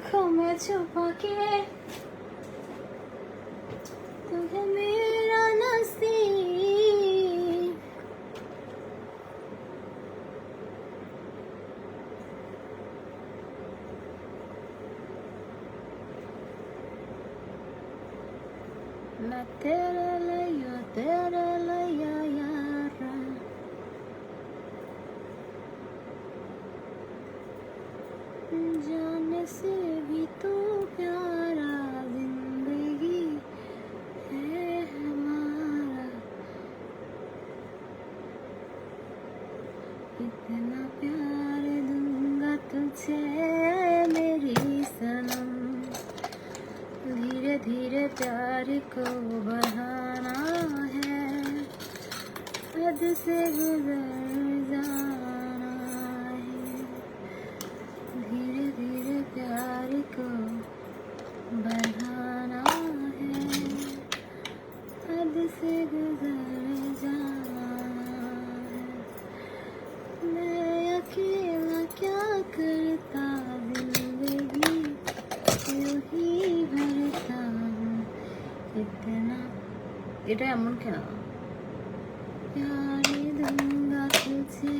आंखों में छुपा के तू है मेरा नसीब। मैं तेरे लिया यारा, जाने से भी तू प्यारा, जिंदगी है हमारा, इतना प्यार दूंगा तुझे मेरी सनम। धीरे धीरे प्यार को बढ़ाना है, हद से गुजर जाना है। धीरे धीरे प्यार को बढ़ाना है, हद से गुजर जाना है। मैं अकेला क्या करता, जिंदगी यूं ही भरता हूँ इतना। এটা এমন কেন? प्यार दूंगा तुझे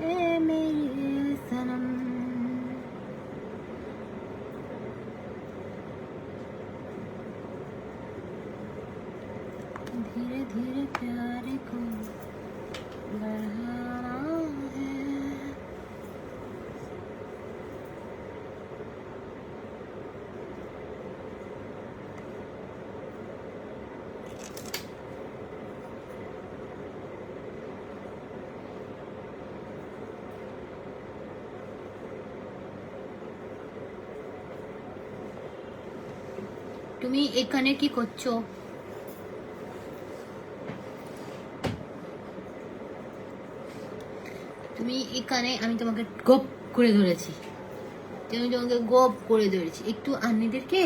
ए मेरे सनम। धीरे धीरे प्यार को बढ़ाना है। তুমি এখানে কি করছো? তুমি এখানে, আমি তোমাকে গপ করে ধরেছি, আমি তোমাকে গপ করে ধরেছি। একটু আন্নিদেরকে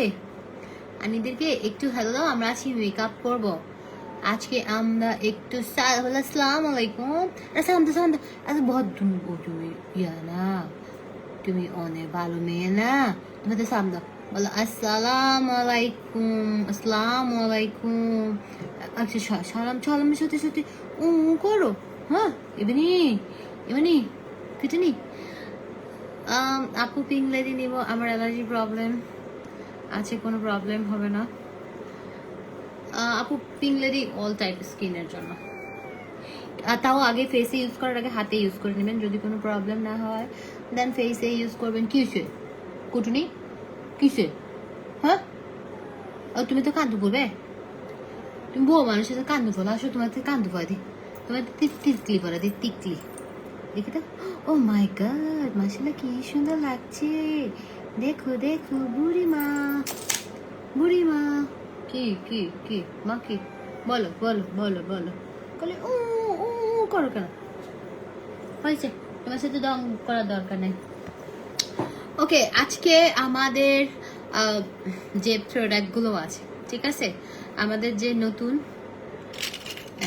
একটু হ্যালো দাও। আমরা আজকে মেকআপ করব। আজকে আমরা একটু আসসালামু আলাইকুম, সালাম আচ্ছা ভদ্র তুমি ইয়া না, তুমি অনেক ভালো মেয়ে না, তোমাদের সালাম দাও, বলো আসসালামু আলাইকুম। আচ্ছা সালামের সাথে সাথে করো। হ্যাঁ এমনি ফিটেনি। আপু পিঙ্ক লেডি নিব, আমার অ্যালার্জি প্রবলেম আছে, কোনো প্রবলেম হবে না। আপু পিঙ্ক লেডি অল টাইপ স্কিনের জন্য, তাও আগে ফেসে ইউজ করার আগে হাতে ইউজ করে নেবেন, যদি কোনো প্রবলেম না হয় দেন ফেসে ইউজ করবেন। কিসে কুটুনি কিসে? হ্যাঁ তুমি তো কান্দু পড়বে, তুমি বউ মানুষের সাথে কান্দু পড়ো। আসো তোমার থেকে কান্দু পড়া দি, তোমার টিকলি পড়া দি, টিকলি দেখি তো। ও মাই গড, মাশাআল্লাহ কি সুন্দর লাগছে। দেখো দেখো বুড়িমা কি কি কি মা কি বলো বলো বলো বলো বলে ও করো কেন? হয়েছে, তোমার সাথে দম করার দরকার নেই। ওকে, আজকে আমাদের যে প্রোডাক্টগুলো আছে, ঠিক আছে, আমাদের যে নতুন,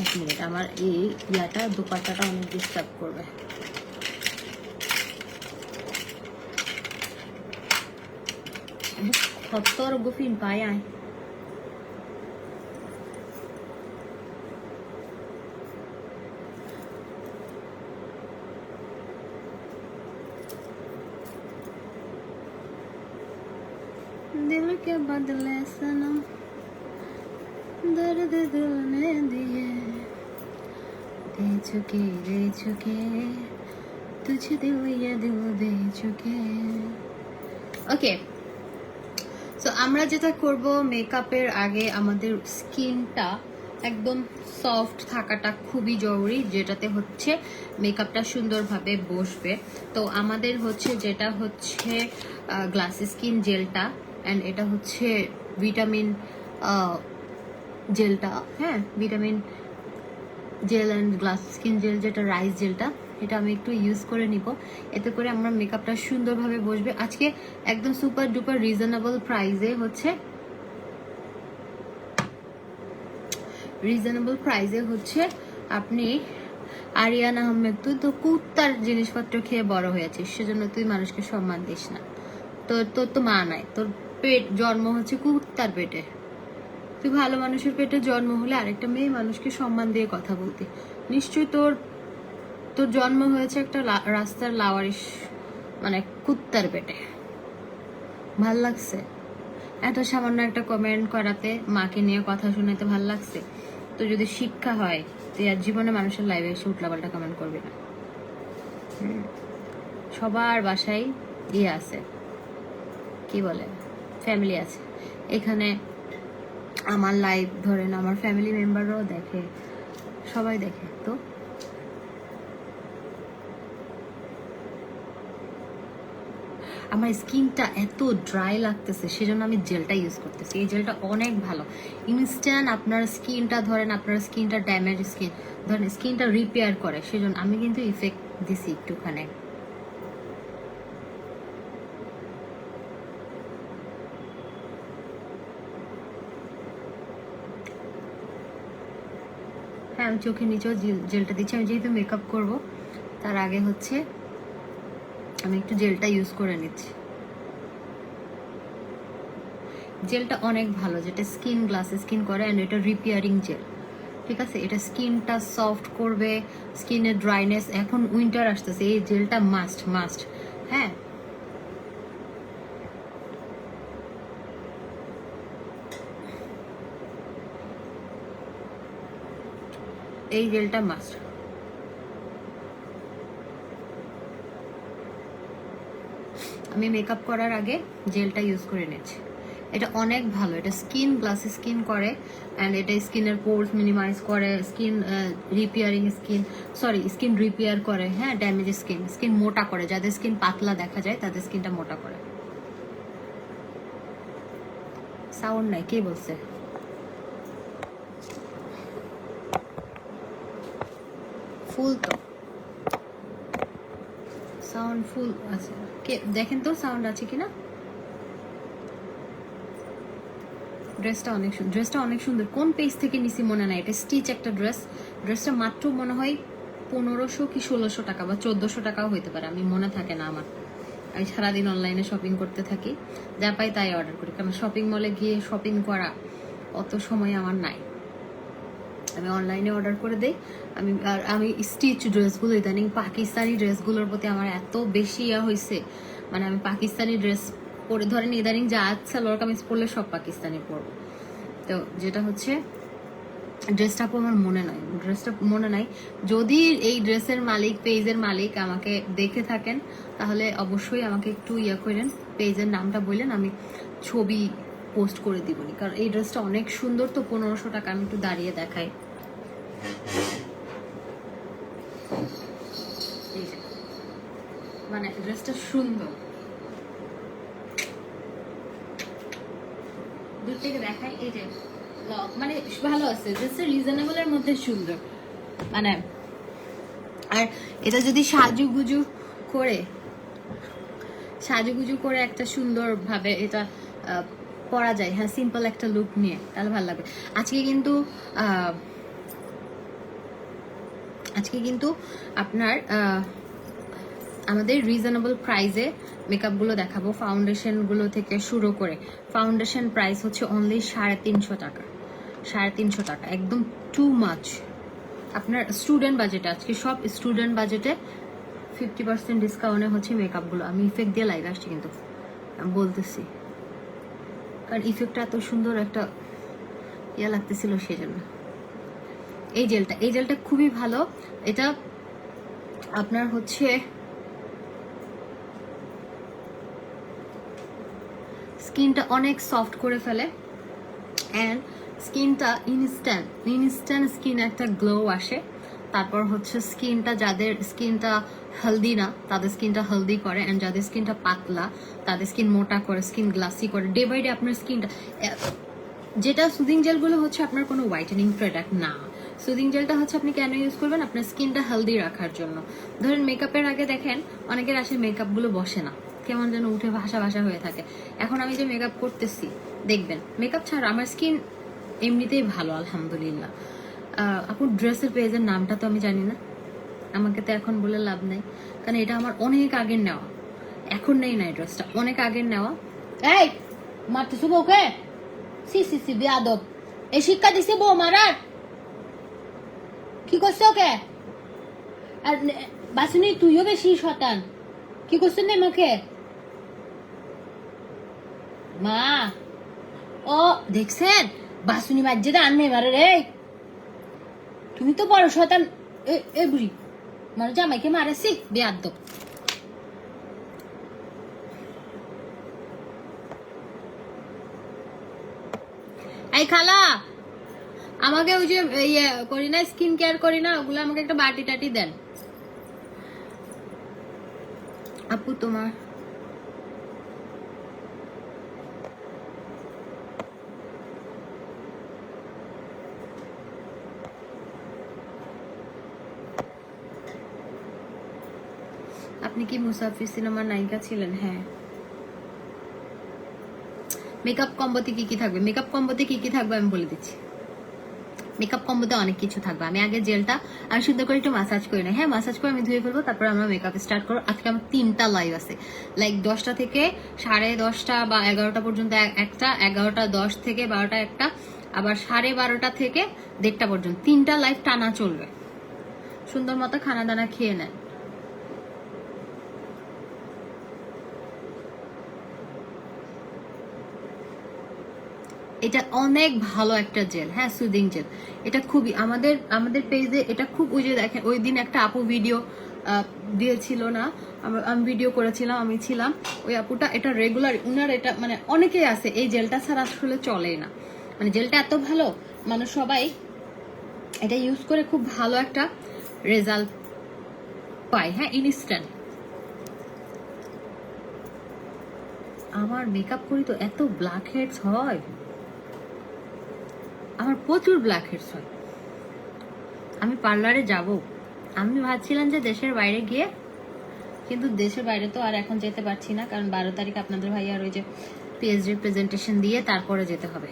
এক মিনিট, আমার এই ইয়াটা দোপাট্টাটা অনেক ডিস্টার্ব করবে। খত্তর গুফিন পায় আয়। दिल के बदले सनम दर्द दिल ने दिए, दे चुके तुझे दिल ये दिल दे चुके। ওকে, সো আমরা যেটা করব, মেকআপের আগে আমাদের স্কিনটা একদম সফট থাকাটা খুবই জরুরি, যেটাতে হচ্ছে মেকআপটা সুন্দরভাবে বসবে। তো আমাদের হচ্ছে যেটা হচ্ছে গ্লাসি স্কিন জেলটা, অ্যান্ড এটা হচ্ছে ভিটামিন জেলটা, হ্যাঁ vitamin gel and glass skin gel, যেটা রাইস জেলটা, এটা আমি একটু ইউজ করে নিব, এতে করে আমার মেকআপটা সুন্দরভাবে বসবে। আজকে একদম সুপার ডুপার রিজনেবল প্রাইজে হচ্ছে আপনি আরিয়ান আহমেদ, তুই তো কুত্তার জিনিসপত্র খেয়ে বড় হয়েছিস, সেজন্য তুই মানুষকে সম্মান দিস না। তো তোর তোর তো মা নাই, তোর পেট জন্ম হচ্ছে কুত্তার পেটে। তুই ভালো মানুষের পেটে জন্ম হলে আরেকটা মেয়ে মানুষকে সম্মান দিয়ে কথা বলতি। নিশ্চয়ই তোর তোর জন্ম হয়েছে একটা রাস্তার লাওয়ারিশ মানে কুত্তার পেটে। ভাল লাগছে এত সামান্য একটা কমেন্ট করাতে, মাকে নিয়ে কথা শোনাতে ভাল লাগছে? তো যদি শিক্ষা হয় তুই আর জীবনে মানুষের লাইভে এসে উল্টাপাল্টা কমেন্ট করবি না। সবার বাসায় ইয়ে আছে, কি বলে, ফ্যামিলি আছে। এখানে আমার লাইভ ধরেন আমার ফ্যামিলি মেম্বাররাও দেখে, সবাই দেখে। তো আমার স্কিনটা এত ড্রাই লাগতেছে, সেজন্য আমি জেলটা ইউজ করতেছি। এই জেলটা অনেক ভালো, ইনস্ট্যান্ট আপনার স্কিনটা ধরেন, আপনার স্কিনটা ড্যামেজ স্কিন ধরেন স্কিনটা রিপেয়ার করে, সেজন্য আমি কিন্তু ইফেক্ট দিছি একটুখানি। হ্যাঁ, আমি চোখের নিচেও জেলটা দিচ্ছি। আমি যেহেতু মেকআপ করব তার আগে হচ্ছে আমি একটু জেলটা ইউজ করে নিচ্ছি। জেলটা অনেক ভালো, যেটা স্কিন গ্লাস স্কিন করে, অ্যান্ড এটা রিপেয়ারিং জেল। ঠিক আছে, এটা স্কিনটা সফট করবে, স্কিনের ড্রাইনেস। এখন উইন্টার আসতেছে, এই জেলটা মাস্ট মাস্ট। হ্যাঁ, এই জেলটা মাস্ট। আমি মেকআপ করার আগে জেলটা ইউজ করে নিয়েছি। এটা অনেক ভালো, এটা স্কিন গ্লাস স্কিন করে, অ্যান্ড এটা স্কিনের পোর্স মিনিমাইজ করে, স্কিন রিপেয়ারিং স্কিন রিপেয়ার করে। হ্যাঁ, ড্যামেজ স্কিন মোটা করে, যাদের স্কিন পাতলা দেখা যায় তাদের স্কিনটা মোটা করে। সাউন্ড নাই, কে বলছে? ফুল তো সাউন্ড ফুল আছে, কে দেখেন তো সাউন্ড আছে কিনা। ড্রেসটা অনেক সুন্দর। কোন পেজ থেকে নিছি মনে নাই, এটা স্টিচ একটা ড্রেসটা মাত্র মনে হয় 1500 কি 1600 টাকা বা 1400 টাকাও হইতে পারে, আমি মনে থাকে না আমার। আমি সারাদিন অনলাইনে শপিং করতে থাকি, যা পাই তাই অর্ডার করি, কারণ শপিং মলে গিয়ে শপিং করা অত সময় আমার নাই। আমি অনলাইনে অর্ডার করে দেই। আমি স্টিচ ড্রেসগুলো, ইদানিং পাকিস্তানি ড্রেসগুলোর প্রতি আমার এত বেশি ইয়া হয়েছে, মানে আমি পাকিস্তানি ড্রেস পরে ধরেন ইদানিং যা সালোয়ার কামিজ পরলে সব পাকিস্তানি পরবো। তো যেটা হচ্ছে ড্রেসটা আমার মনে নাই। যদি এই ড্রেসের মালিক, পেজের মালিক আমাকে দেখে থাকেন, তাহলে অবশ্যই আমাকে একটু ইয়া করেন, পেজের নামটা বললেন, আমি ছবি পোস্ট করে দিবনি। কারণ এই ড্রেসটা অনেক সুন্দর। তো 1500 টাকা। আমি একটু দাঁড়িয়ে দেখাই। মানে ড্রেসটা সুন্দর, দূর থেকে দেখাই। এই যে মানে ভালো আছে, ড্রেসটা রিজনেবল এর মধ্যে সুন্দর। মানে আর এটা যদি সাজুগুজু করে একটা সুন্দর ভাবে এটা পরা যায়, হ্যাঁ, সিম্পল একটা লুক নিয়ে, তাহলে ভালো লাগবে। আজকে কিন্তু আপনার আমাদের রিজনেবল প্রাইসে মেকআপগুলো দেখাবো। ফাউন্ডেশনগুলো থেকে শুরু করে, ফাউন্ডেশন প্রাইস হচ্ছে অনলি 350 টাকা। 350 টাকা একদম টু মাচ। আপনার স্টুডেন্ট বাজেটে, আজকে সব স্টুডেন্ট বাজেটে 50% ডিসকাউন্টে হচ্ছে মেকআপগুলো। আমি ইফেক্ট দিয়ে লাইভ আসছি কিন্তু আমি বলতেছি, কারণ ইফেক্টটা এত সুন্দর একটা ইয়া লাগতেছিল সেজন্য। এই জেলটা খুবই ভালো। এটা আপনার হচ্ছে স্কিনটা অনেক সফট করে ফেলে, অ্যান্ড স্কিনটা ইনস্ট্যান্ট স্কিন একটা গ্লো আসে। তারপর হচ্ছে স্কিনটা, যাদের স্কিনটা হেলদি না তাদের স্কিনটা হেলদি করে, অ্যান্ড যাদের স্কিনটা পাতলা তাদের স্কিন মোটা করে, স্কিন গ্লাসি করে। ডে বাই ডে আপনার স্কিনটা, যেটা সুদিং জেলগুলো হচ্ছে আপনার কোনো হোয়াইটেনিং প্রোডাক্ট না। সুদিং জেলটা হচ্ছে আপনি কেন ইউজ করবেন, আপনার স্কিনটা হেলদি রাখার জন্য। ধরেন মেকআপের আগে দেখেন অনেকের আসে মেকআপগুলো বসে না, কেমন যেন উঠে ভাসা হয়ে থাকে। এখন আমি যে মেকআপ করতেছি দেখবেন, মেকআপ ছাড়া আমার স্কিন এমনিতেই ভালো, আলহামদুলিল্লাহ। আপু ড্রেসের পেজের নামটা তো আমি জানি না, আমাকে তো এখন বলে লাভ নাই, কারণ এটা আমার অনেক আগের নেওয়া। এখন নেই না, এই ড্রেসটা অনেক আগের নেওয়া। এই মারতেছো বউকে? সি সি সি বেয়াদব, এই শিক্ষা দিছে বউ মারার? কি করছো ওকে? আর বাসুনি তুইও বেশি শতান। কি করছেন না মাকে? মা ও দেখছেন বাসুনি বাজ্যে আনবে মারে রে। তুমি তো বড় শতান। এ বুড়ি মানে জামাইকে মারেছি বেয়াদব। এই খালা, আমাকে ওই যে ইয়ে করি না, স্কিন কেয়ার করি না, ওগুলো আমাকে একটা বাটি টাটি দেন। আপু তোমার আপনি কি মুসাফির সিনেমার নায়িকা ছিলেন? হ্যাঁ। মেকআপ কম্বোতে কি কি থাকবে? মেকআপ কম্বোতে কি কি থাকবে আমি বলে দিচ্ছি। মেকআপ কম্বোতে অনেক কিছু থাকবে। আমি আগে জেলটা আমি সুন্দর করে একটু মাসাজ করি না, হ্যাঁ মাসাজ করে আমি ধুয়ে ফেলবো, তারপর আমরা মেকআপ স্টার্ট করবো। আজকে আমার 3টা লাইভ আছে, লাইক 10টা থেকে 10:30 বা 11টা পর্যন্ত একটা, 11টা 10 থেকে 12টা একটা, আবার 12:30টা থেকে 1:30টা পর্যন্ত 3টা লাইভ টানা চলবে। সুন্দর মতো খানা দানা খেয়ে নেন। এটা অনেক ভালো একটা জেল, হ্যাঁ সুদিং জেল। এটা খুবই আমাদের পেজে এটা খুব, ওই যে দেখেন ওই দিন একটা আপু ভিডিও দিয়েছিল না, আমি ভিডিও করেছিলাম, আমি ছিলাম ওই আপুটা। এটা রেগুলার উনার, এটা মানে অনেকেই আছে এই জেলটা ছাড়া আসলে চলেই না। মানে জেলটা এত ভালো, মানুষ সবাই এটা ইউজ করে খুব ভালো একটা রেজাল্ট পায়, হ্যাঁ ইনস্ট্যান্ট। আমার মেকআপ করি তো এত ব্ল্যাক হেডস হয়, আমার প্রচুর ব্ল্যাক হেডস হয়। আমি পার্লারে যাব, আমি ভাবছিলাম যে দেশের বাইরে গিয়ে, কিন্তু দেশের বাইরে তো আর এখন যেতে পারছি না, কারণ 12 তারিখ আপনাদের ভাই আর ওই যে পিএইচডি প্রেজেন্টেশন দিয়ে তারপরে যেতে হবে।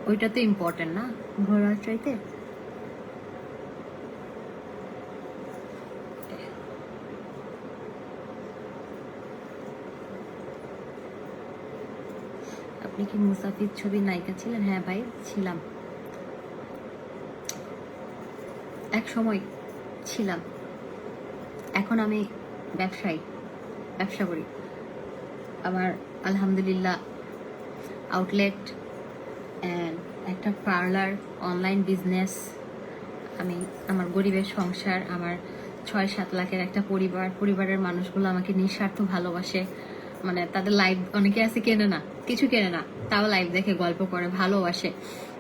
ওইটা তো ইম্পর্টেন্ট না ঘোরার চাইতে। আপনি কি মুসাফির ছবির নায়িকা ছিলেন? হ্যাঁ ভাই ছিলাম, এক সময় ছিলাম। এখন আমি ব্যবসা করি। আমার আলহামদুলিল্লাহ আউটলেট অ্যান্ড একটা পার্লার, অনলাইন বিজনেস। আমি আমার গরিবের সংসার, আমার 6-7 লাখের একটা পরিবারের মানুষগুলো আমাকে নিঃস্বার্থ ভালোবাসে। মানে তাদের লাইভ অনেকে আছে কেনে না, কিছু কেনে না, তাও লাইভ দেখে গল্প করে ভালোবাসে।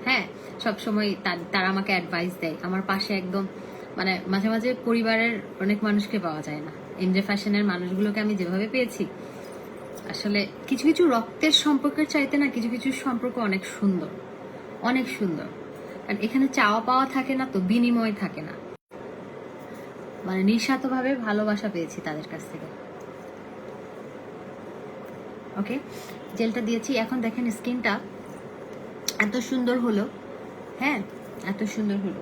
হ্যাঁ সবসময় তারা আমাকে অ্যাডভাইস দেয়, আমার পাশে একদম। মানে মাঝে মাঝে পরিবারের অনেক মানুষকে পাওয়া যায় না, এমজে ফ্যাশনের মানুষগুলোকে আমি যেভাবে পেয়েছি, আসলে কিছু কিছু রক্তের সম্পর্কের চাইতে না কিছু কিছু সম্পর্ক অনেক সুন্দর, অনেক সুন্দর। কারণ এখানে চাওয়া পাওয়া থাকে না, তো বিনিময় থাকে না। মানে নিঃস্বার্থভাবে ভালোবাসা পেয়েছি তাদের কাছ থেকে। ওকে, জেলটা দিয়েছি। এখন দেখেন স্কিনটা এত সুন্দর হলো, হ্যাঁ এত সুন্দর হলো,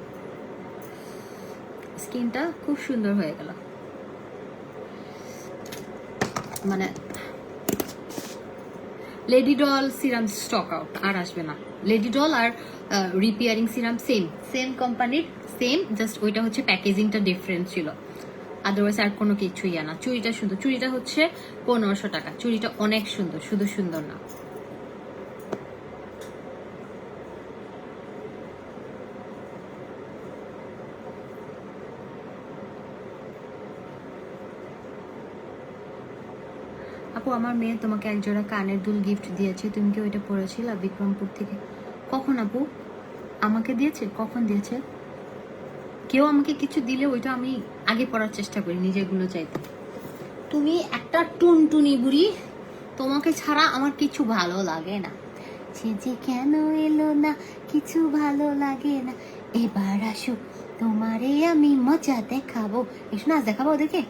স্কিনটা খুব সুন্দর হয়ে গেল। মানে lady doll serum stock out আর আসবে না। লেডি ডল আর রিপেয়ারিং সিরাম সেম কোম্পানির, সেম, জাস্ট ওইটা হচ্ছে প্যাকেজিংটা ডিফারেন্ট ছিল, আদারওয়াইজ আর কোনো কিছুই না। চুড়িটা সুন্দর, চুড়িটা হচ্ছে 1500 টাকা, চুড়িটা অনেক সুন্দর, শুধু সুন্দর না। আপু আমার মেয়ে তোমাকে একজোড়া কানের দুল গিফট দিয়েছে, তুমি কি ওইটা পরেছিলা বিক্রমপুর থেকে? কখন আপু আমাকে দিয়েছে? কখন দিয়েছে? কেউ আমাকে কিছু দিলে ওইটা আমি আগে পড়ার চেষ্টা করি নিজেগুলো চাইতে। তুমি একটা টুনটুনি বুড়ি, তোমাকে ছাড়া আমার কিছু ভালো লাগে না। যে কেন এলো না, কিছু ভালো লাগে না, এবার আসো তোমারে আমি মজা দেখাবো। একটু নাচ দেখাবো ওদেরকে,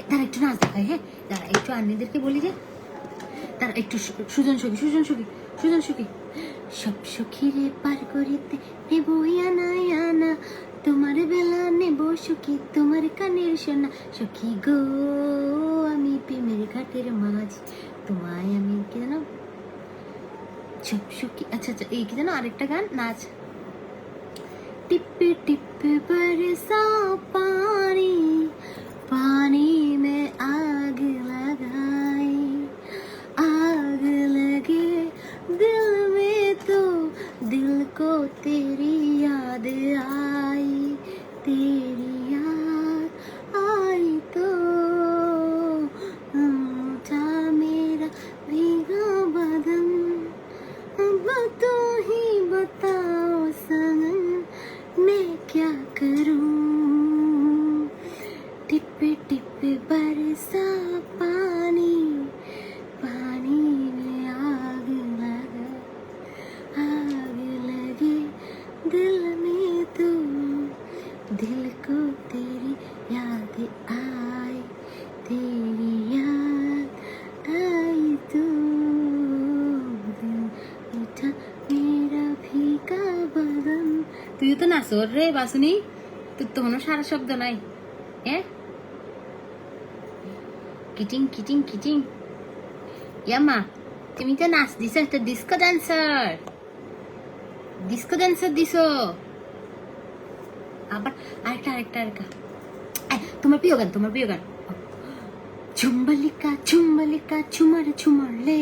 তারা একটু নাচ দেখায়। হ্যাঁ তারা একটু আন্নিদেরকে বলি যে তারা একটু সুজন সখী সব সখীরে পার করিতে নেবো আনা আনা, তোমার বেলা নেবো সখী তোমার কানের সোনা। সখী গো আমি প্রেমের ঘাটের মাঝ, তোমায় আমি কি জানো সব সখী, আচ্ছা আচ্ছা এই কি জানো আরেকটা গান নাচ। टिप टिप बरसा पानी, पानी में आग लगाई, आग लगे दिल में तो दिल को तेरी याद आई, तेरी याद आई तो उठा मेरा भीगा बदन, अब तो ही बताओ सनम मैं क्या करूं। टिप टिप बरसा पानी, पानी में आग लगा, आग लगे दिल में तो दिल को तेरी याद आई, तेरी याद आई तो दिल उठा मेरा भीगा बदन। তুই তো নাচর রে বাসুনি, তোর তো কোনো সারা শব্দ নাই। হ্যাঁ কিটিং কিটিং কিটিং, ইয়ামা তুমি তো নাচ দিছ, একটা ডিস্কো ডান্সার, ডিস্কো ডান্সার দিছো। আবার আরেকটা আরেকটা আরেকটা তোমার প্রিয় গান, তোমার প্রিয় গান। চুম্বলিকা চুম্বলিকা চুমার চুমারলে,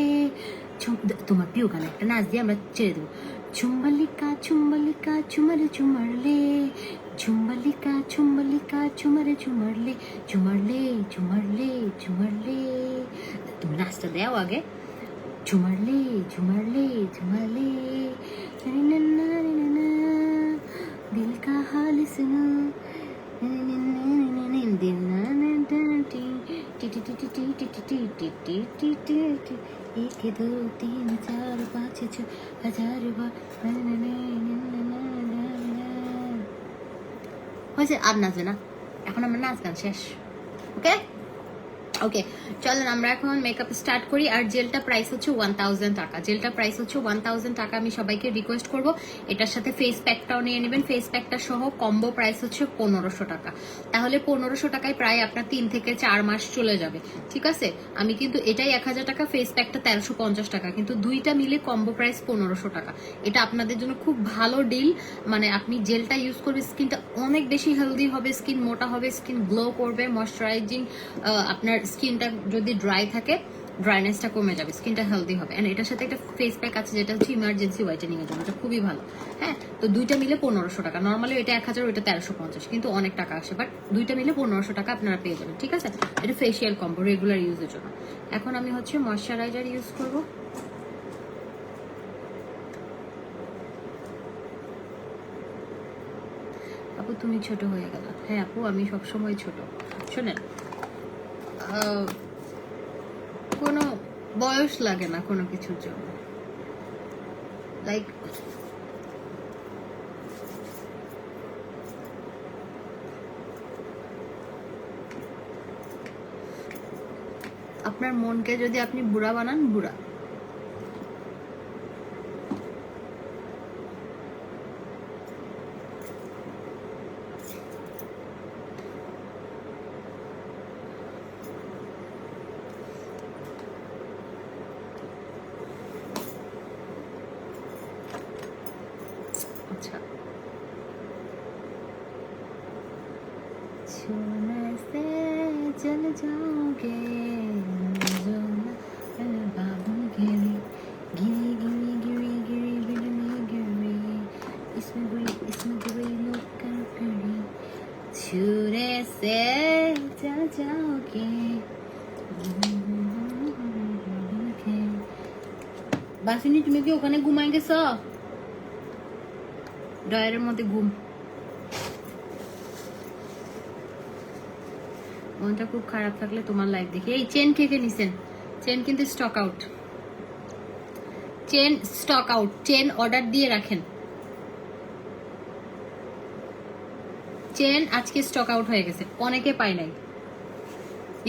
তোমার প্রিয় গান একটা নাচ দিয়ে আমরা ছেড়ে দেবো। চুম্বলিকা চুম্বলিকা চুমারে চুমারলে, চুম্বলিকা চুম্বলিকা চুমারে চুমারলে, চুমারলে চুমারলে চুমারলে। তুমি নাচটা দাও আগে। চুমারলে চুমারলে চুমারলে, দিল কা হাল সুনো, एक दो तीन चार पाँच छः हजार बार হয়েছে। আর নাচবে না, এখন আমার নাচ গান শেষ। ওকে ওকে চলেন আমরা এখন মেকআপ স্টার্ট করি। আর জেলটা প্রাইস হচ্ছে 1000 টাকা, জেলটা প্রাইস হচ্ছে 1000 টাকা। আমি সবাইকে রিকোয়েস্ট করব এটার সাথে ফেস প্যাকটাও নিয়ে নেবেন। ফেস প্যাকটা সহ কম্বো প্রাইস হচ্ছে 1500 টাকা। তাহলে 1500 টাকায় প্রায় আপনার 3 থেকে 4 মাস চলে যাবে। ঠিক আছে, আমি কিন্তু এটাই 1000 টাকা, ফেস প্যাকটা 1350 টাকা, কিন্তু দুইটা মিলে কম্বো প্রাইস 1500 টাকা। এটা আপনাদের জন্য খুব ভালো ডিল। মানে আপনি জেলটা ইউজ করবে, স্কিনটা অনেক বেশি হেলদি হবে, স্কিন মোটা হবে, স্কিন গ্লো করবে, ময়শ্চারাইজিং, আপনার স্কিনটা যদি ড্রাই থাকে ড্রাইনেসটা কমে যাবে, স্কিনটা হেলদি হবে। এন্ড এটার সাথে একটা ফেস প্যাক আছে যেটা হচ্ছে ইমার্জেন্সি হোয়াইটেনিং এর জন্য, এটা খুবই ভালো। হ্যাঁ, তো দুইটা মিলে 1500 টাকা। নর্মালি এটা 1000, ওইটা 1350, কিন্তু অনেক টাকা আসে, বাট দুইটা মিলে 1500 টাকা আপনারা পেয়ে যাবেন। ঠিক আছে, এটা ফেসিয়াল কম্বো রেগুলার ইউজের জন্য। এখন আমি হচ্ছে ময়শ্চারাইজার ইউজ করব। আপু তুমি ছোট হয়ে গেল। হ্যাঁ আপু আমি সবসময় ছোট। শোনেন, কোনো বয়স লাগে না কোনো কিছুর জন্য। লাইক আপনার মনকে যদি আপনি বুড়া বানান, বুড়া। अच्छा छूने से जल जाओगे जो बाबू गिरी गिरी गिरी गिरी गिरी बिजली गिरी, इसमें बुरी लोग कर खड़ी, छूने से जल जाओगे। বাসিনী তুমি কি ওখানে ঘুমাই গেছো? ড্রয়ারের মধ্যে ঘুম। মনটা খুব খারাপ থাকলে তোমার লাইফ দেখি। এই চেন কে নিছেন? চেন কিন্তু stock out, chain stock out, chain order দিয়ে রাখেন। চেন আজকে স্টক আউট হয়ে গেছে, অনেকে পায় নাই,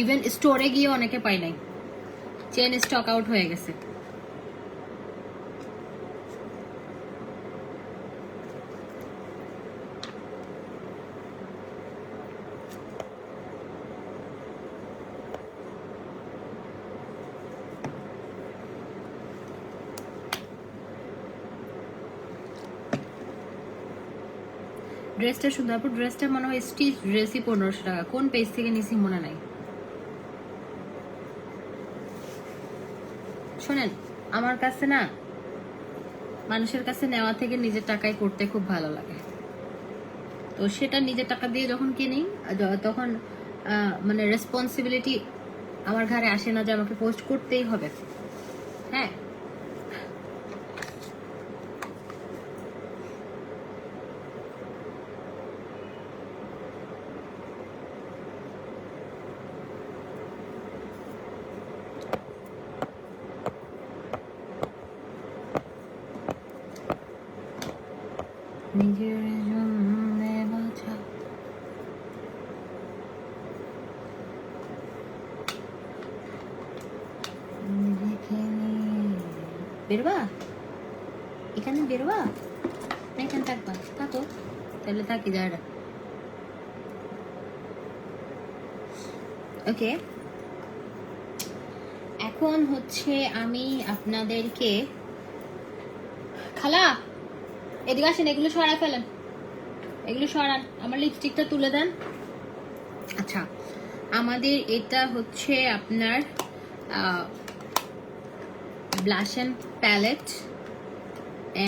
ইভেন স্টোরে গিয়ে অনেকে পায় নাই। চেন স্টক আউট হয়ে গেছে। ড্রেসটা সুন্দর আপু, ড্রেসটা মনে হয় স্টিচ ড্রেসই 1500 টাকা, কোন পেজ থেকে নিছি মনে নাই। শোনেন, আমার কাছে না মানুষের কাছে নেওয়া থেকে নিজের টাকায় করতে খুব ভালো লাগে। তো সেটা নিজের টাকা দিয়ে যখন কিনি তখন মানে রেসপন্সিবিলিটি আমার ঘরে আসে না যে আমাকে পোস্ট করতেই হবে। হ্যাঁ, নিজের জন্য বাঁচা। বেরবা, এখানে বেরবা না এখানে থাকবা? থাকো, তাহলে থাকি যারা। ওকে, এখন হচ্ছে আমি আপনাদেরকে, খালা এদিকে আসেন, এগুলো সরাই ফেলেন, এগুলো সরান, আমার লিপস্টিকটা তুলে দেন। আচ্ছা, আমাদের এটা হচ্ছে আপনার ব্লাশ অ্যান্ড প্যালেট,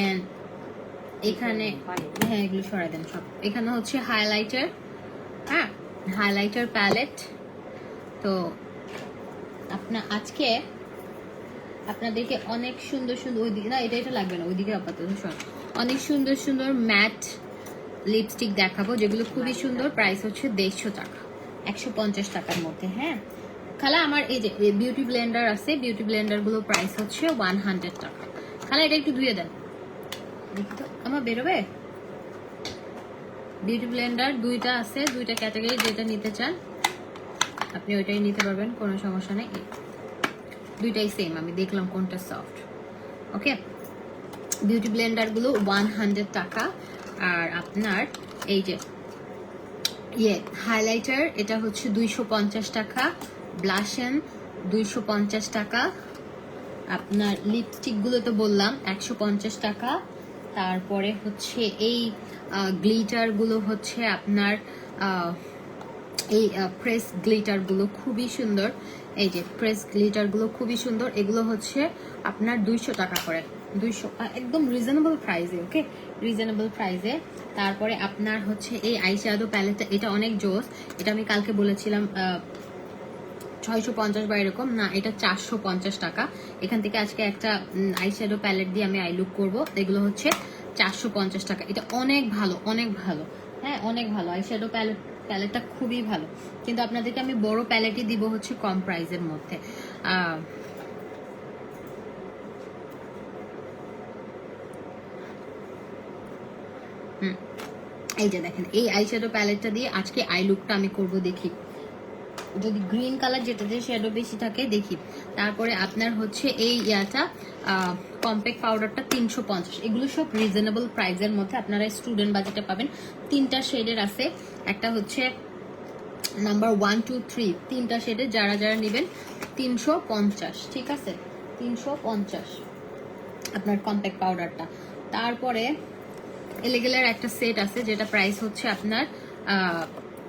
এন্ড এখানে, হ্যাঁ এগুলো সরাই দেন সব। এখানে হচ্ছে হাইলাইটার, হ্যাঁ হাইলাইটার প্যালেট। তো আজকে আপনাদেরকে অনেক সুন্দর সুন্দর, ওইদিকে না এটা লাগবে না, ওইদিকে আপাতত সব অনেক সুন্দর সুন্দর ম্যাট লিপস্টিক দেখাবো, যেগুলো খুবই সুন্দর। প্রাইস হচ্ছে 150 টাকা, 150 টাকার মধ্যে। হ্যাঁ খালা, আমার এই যে বিউটি ব্লেন্ডার আছে, বিউটি ব্লেন্ডার গুলো প্রাইস হচ্ছে 100 টাকা। খালা এটা একটু ধুয়ে দেন, দেখি তো আমার বেরোবে। বিউটি ব্লেন্ডার দুইটা আছে, দুইটা ক্যাটাগরি, যেটা নিতে চান আপনি ওইটাই নিতে পারবেন, কোনো সমস্যা নেই। দুইটাই সেম, আমি দেখলাম কোনটা সফট। ওকে, বিউটি ব্লেন্ডার গুলো 100 টাকা। আর আপনার এই যে হাইলাইটার, এটা হচ্ছে 250 টাকা। ব্লাশন 250 টাকা। আপনার লিপস্টিক গুলো তো বললাম 150 টাকা। তারপরে হচ্ছে এই গ্লিটার গুলো হচ্ছে আপনার এই প্রেস গ্লিটার গুলো খুবই সুন্দর, এই যে প্রেস গ্লিটার গুলো খুবই সুন্দর, এগুলো হচ্ছে আপনার 200 টাকা করে, 200, একদম রিজনেবল প্রাইসে। ওকে, রিজনেবল প্রাইসে। তারপরে আপনার হচ্ছে এই আইশ্যাডো প্যালেটটা, এটা অনেক জোস, এটা আমি কালকে বলেছিলাম 650 বা এরকম না, এটা 450 টাকা। এখান থেকে আজকে একটা আইশ্যাডো প্যালেট দিয়ে আমি আই লুক করবো, এগুলো হচ্ছে 450 টাকা। এটা অনেক ভালো, অনেক ভালো, হ্যাঁ অনেক ভালো আইশ্যাডো প্যালেটটা খুবই ভালো। কিন্তু আপনাদেরকে আমি বড় প্যালেটই দিব হচ্ছে কম প্রাইসের মধ্যে। এই যে দেখেন, এই আইশ্যাডো প্যালেটটা দিয়ে আজকে আই লুকটা আমি করব, দেখি যদি গ্রিন কালার যেটাতে শ্যাডো বেশি থাকে দেখি। তারপরে আপনার হচ্ছে এই ইয়াটা কম্প্যাক্ট পাউডারটা 350, এগুলো সব রিজনেবল প্রাইসের মধ্যে, আপনারা স্টুডেন্ট বাজেটে পাবেন। 3টা শেডের আছে, একটা হচ্ছে নাম্বার 1, 2, 3, 3টা শেডে, যারা যারা নেবেন 350, ঠিক আছে 350 আপনার কম্প্যাক্ট পাউডারটা। তারপরে এলেগেলের একটা সেট আছে, যেটা প্রাইস হচ্ছে আপনার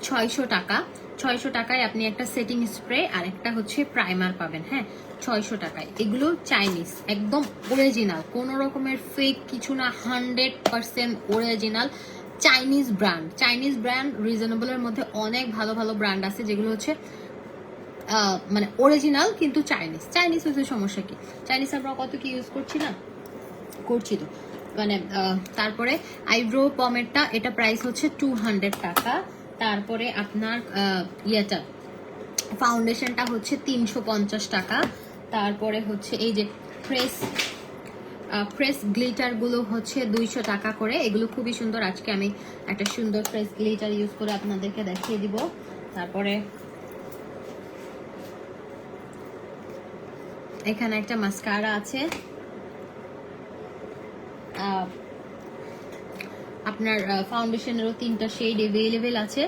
600 টাকা। 600 টাকায় আপনি একটা সেটিং স্প্রে আর একটা হচ্ছে প্রাইমার পাবেন। হ্যাঁ 600 টাকায়। এগুলো চাইনিজ, একদম অরিজিনাল, কোনো রকমের ফেক কিছু না, 100% original Chinese brand. Chinese brand রিজনেবলের মধ্যে অনেক ভালো ভালো ব্র্যান্ড আছে, যেগুলো হচ্ছে মানে অরিজিনাল কিন্তু চাইনিজ। চাইনিজ হচ্ছে সমস্যা কি, চাইনিজ আমরা কত কি ইউজ করছি না, করছি তো মানে। তারপরে আইব্রো পমেরটা, এটা প্রাইস হচ্ছে 200 টাকা। তারপরে আপনার ইয়েটা ফাউন্ডেশনটা হচ্ছে 350 টাকা। তারপরে হচ্ছে এই যে প্রেস গ্লিটার গুলো হচ্ছে 200 টাকা করে, এগুলো খুবই সুন্দর। আজকে আমি একটা সুন্দর প্রেস গ্লিটার ইউজ করে আপনাদেরকে দেখিয়ে দিব। তারপরে এখানে একটা মাস্কারা আছে, আপনার ফাউন্ডেশনেরও 3টা শেড এভেলেবেল আছে।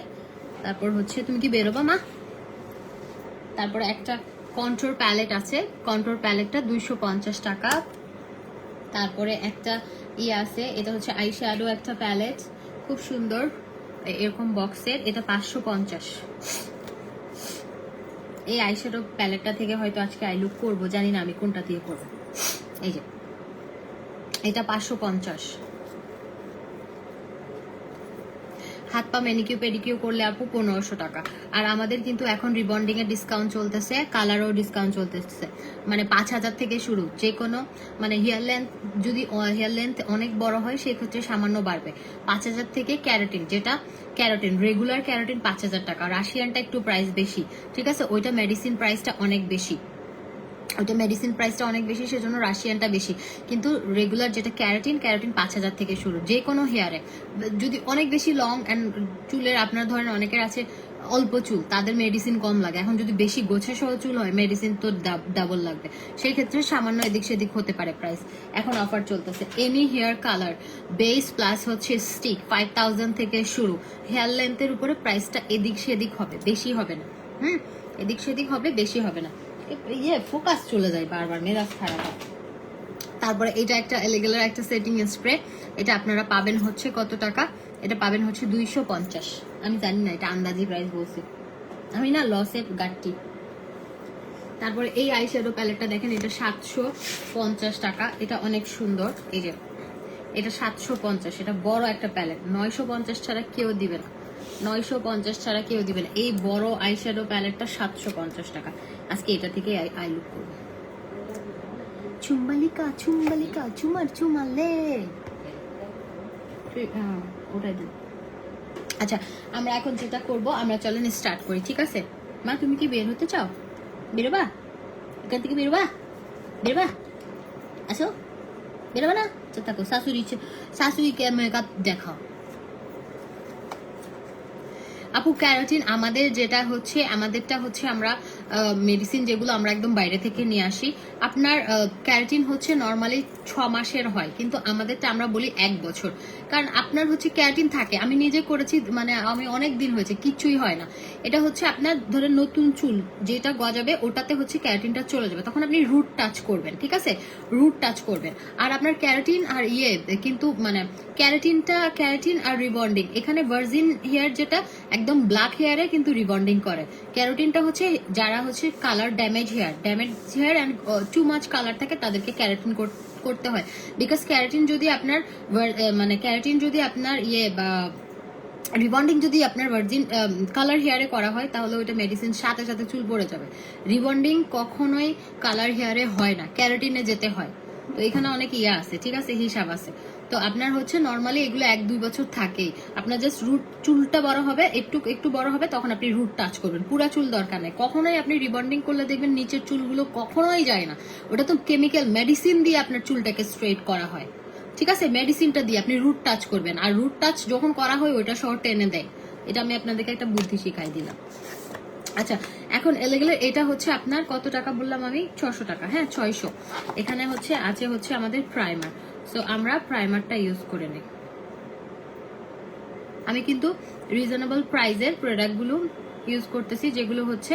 তারপর হচ্ছে, তুমি কি বেরোবা মা? তারপরে একটা কন্ট্রোর প্যালেট আছে, কন্ট্রোর প্যালেটটা 250 টাকা। তারপরে একটা আছে, এটা হচ্ছে আই শ্যাডো একটা প্যালেট, খুব সুন্দর এরকম বক্সের, এটা 550। এই আইশ্যাডো প্যালেটটা থেকে হয়তো আজকে আই লুক করবো, জানি না আমি কোনটা দিয়ে করবো। এই যে এটা 550। হাত পা ম্যানিকিউ পেডিকিউ করলে আপু 1500 টাকা। আর আমাদের কিন্তু এখন রিবন্ডিং এর ডিসকাউন্ট চলতেছে, কালারও ডিসকাউন্ট চলতেছে, মানে 5000 থেকে শুরু। যে কোনো মানে হেয়ার লেন্থ, যদি হেয়ার লেন্থ অনেক বড় হয় সেক্ষেত্রে সামান্য বাড়বে। 5000 থেকে ক্যারাটিন, যেটা ক্যারাটিন রেগুলার ক্যারাটিন 5000 টাকা, রাশিয়ানটা একটু প্রাইস বেশি, ঠিক আছে, ওইটা মেডিসিন প্রাইসটা অনেক বেশি, ওইটা মেডিসিন প্রাইসটা অনেক বেশি, সেজন্য রাশিয়ানটা বেশি। কিন্তু রেগুলার যেটা ক্যারাটিন 5000 থেকে শুরু। যে কোনো হেয়ারে যদি অনেক বেশি লং অ্যান্ড চুলের, আপনার ধরেন অনেকের আছে অল্প চুল, তাদের মেডিসিন কম লাগে। এখন যদি বেশি গোছা সহ চুল হয়, মেডিসিন তো ডাবল লাগবে, সেই ক্ষেত্রে সামান্য এদিক সেদিক হতে পারে প্রাইস। এখন অফার চলতেছে, any hair colour base plus হচ্ছে স্টিক 5000 থেকে শুরু। হেয়ার লেন্থের উপরে প্রাইসটা এদিক সেদিক হবে, বেশি হবে না। এদিক সেদিক হবে, বেশি হবে না। ফোকাস চলে যায় বারবার, মেজাজ খারাপ হয়। তারপরে এটা একটা এলিগেলার একটা সেটিং স্প্রে, এটা আপনারা পাবেন হচ্ছে কত টাকা, এটা পাবেন হচ্ছে 250। আমি জানি না, এটা আন্দাজি প্রাইস বলছি আমি, না লসে গাট্টি। তারপরে এই আইশ্যাডো প্যালেটটা দেখেন, এটা 750 টাকা, এটা অনেক সুন্দর। এই যে এটা 750, এটা বড় একটা প্যালেট, 950 ছাড়া কেউ দিবে না, 950 ছাড়া কেউ দিবে না। এই বড় আইশ্যাডো প্যালেটটা 750 টাকা। আজকে এটা থেকে আই লুক করবো। চুম্বালিকা চুম্বালিকা চুমার চুমালে, ওটাই দিন। আচ্ছা, আমরা এখন যেটা করব, আমরা চলেন স্টার্ট করি, ঠিক আছে? মা তুমি কি বের হতে চাও? বেরোবা? এখান থেকে বেরোবা? বেরোবা? আসো, বেরোবা না? থাকো, শাশুড়িকে মেকআপ দেখাও। আপু ক্যারাটিন আমাদের যেটা হচ্ছে, আমাদেরটা হচ্ছে আমরা মেডিসিন যেগুলো আমরা একদম বাইরে থেকে নিয়ে আসি। আপনার ক্যারাটিন হচ্ছে নর্মালি 6 মাসের হয়, কিন্তু আমাদেরটা আমরা বলি 1 বছর। কারণ আপনার হচ্ছে ক্যারাটিন থাকে, আমি নিজে করেছি, মানে আমি অনেক দিন হয়েছে, কিচ্ছুই হয় না। এটা হচ্ছে আপনার ধরেন নতুন চুল যেটা গজাবে, ওটাতে হচ্ছে ক্যারাটিনটা চলে যাবে, তখন আপনি রুট টাচ করবেন, ঠিক আছে, রুট টাচ করবেন। আর আপনার ক্যারাটিন আর কিন্তু মানে ক্যারাটিন আর রিবন্ডিং, এখানে ভার্জিন হেয়ার যেটা একদম ব্ল্যাক হেয়ারে কিন্তু রিবন্ডিং করে। ক্যারাটিনটা হচ্ছে যারা হচ্ছে colour damage hair and too much colour থাকে, তাদেরকে ক্যারাটিন করতে হয়। বিকজ ক্যারাটিন যদি আপনার মানে ক্যারাটিন যদি আপনার বা রিবন্ডিং যদি আপনার ভার্জিন কালার হেয়ারে করা হয়, তাহলে ওইটা মেডিসিন সাথে সাথে চুল পড়ে যাবে। রিবন্ডিং কখনোই কালার হেয়ারে হয় না, ক্যারাটিনে যেতে হয়। তো এখানে অনেক আছে, ঠিক আছে, হিসাব আছে। তো আপনার হচ্ছে নর্মালি এগুলো 1-2 বছর থাকেই। আপনার জাস্ট রুট, চুলটা বড় হবে, একটু বড় হবে, তখন আপনি রুট টাচ করবেন, পুরা চুল দরকার নেই। কখনোই আপনি রিবন্ডিং করলে দেখবেন নিচের চুলগুলো কখনোই যায় না, ওটা তো কেমিক্যাল মেডিসিন দিয়ে আপনার চুলটাকে স্ট্রেট করা হয়, ঠিক আছে, মেডিসিনটা দিয়ে আপনি রুট টাচ করবেন। আর রুট টাচ যখন করা হয়, ওইটা সহ টেনে দেয়। এটা আমি আপনাদেরকে একটা বুদ্ধি শিখাই দিলাম। আচ্ছা, এখন এলেগেলে এটা হচ্ছে আপনার কত টাকা বললাম আমি? 600 টাকা। হ্যাঁ, 600। এখানে আছে হচ্ছে আমাদের প্রাইমার। সো আমরা প্রাইমারটা ইউজ করে নেই। আমি কিন্তু রিজনেবল প্রাইসের প্রোডাক্টগুলো ইউজ করতেছি, যেগুলো হচ্ছে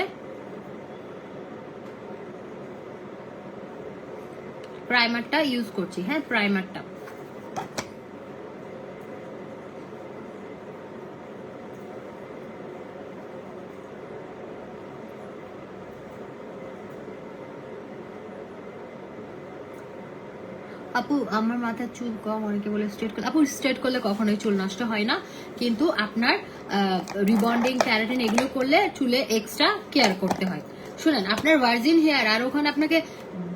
প্রাইমারটা ইউজ করছি। হ্যাঁ, প্রাইমারটা। আপু আমার মাথার চুল কম, অনেকে বলে স্ট্রেট করলে। আপু স্ট্রেট করলে কখনোই চুল নষ্ট হয় না, কিন্তু আপনার রিবন্ডিং, ক্যারাটিন এগুলো করলে চুলে এক্সট্রা কেয়ার করতে হয়। শুনেন, আপনার ভার্জিন হেয়ার আর ওখানে আপনাকে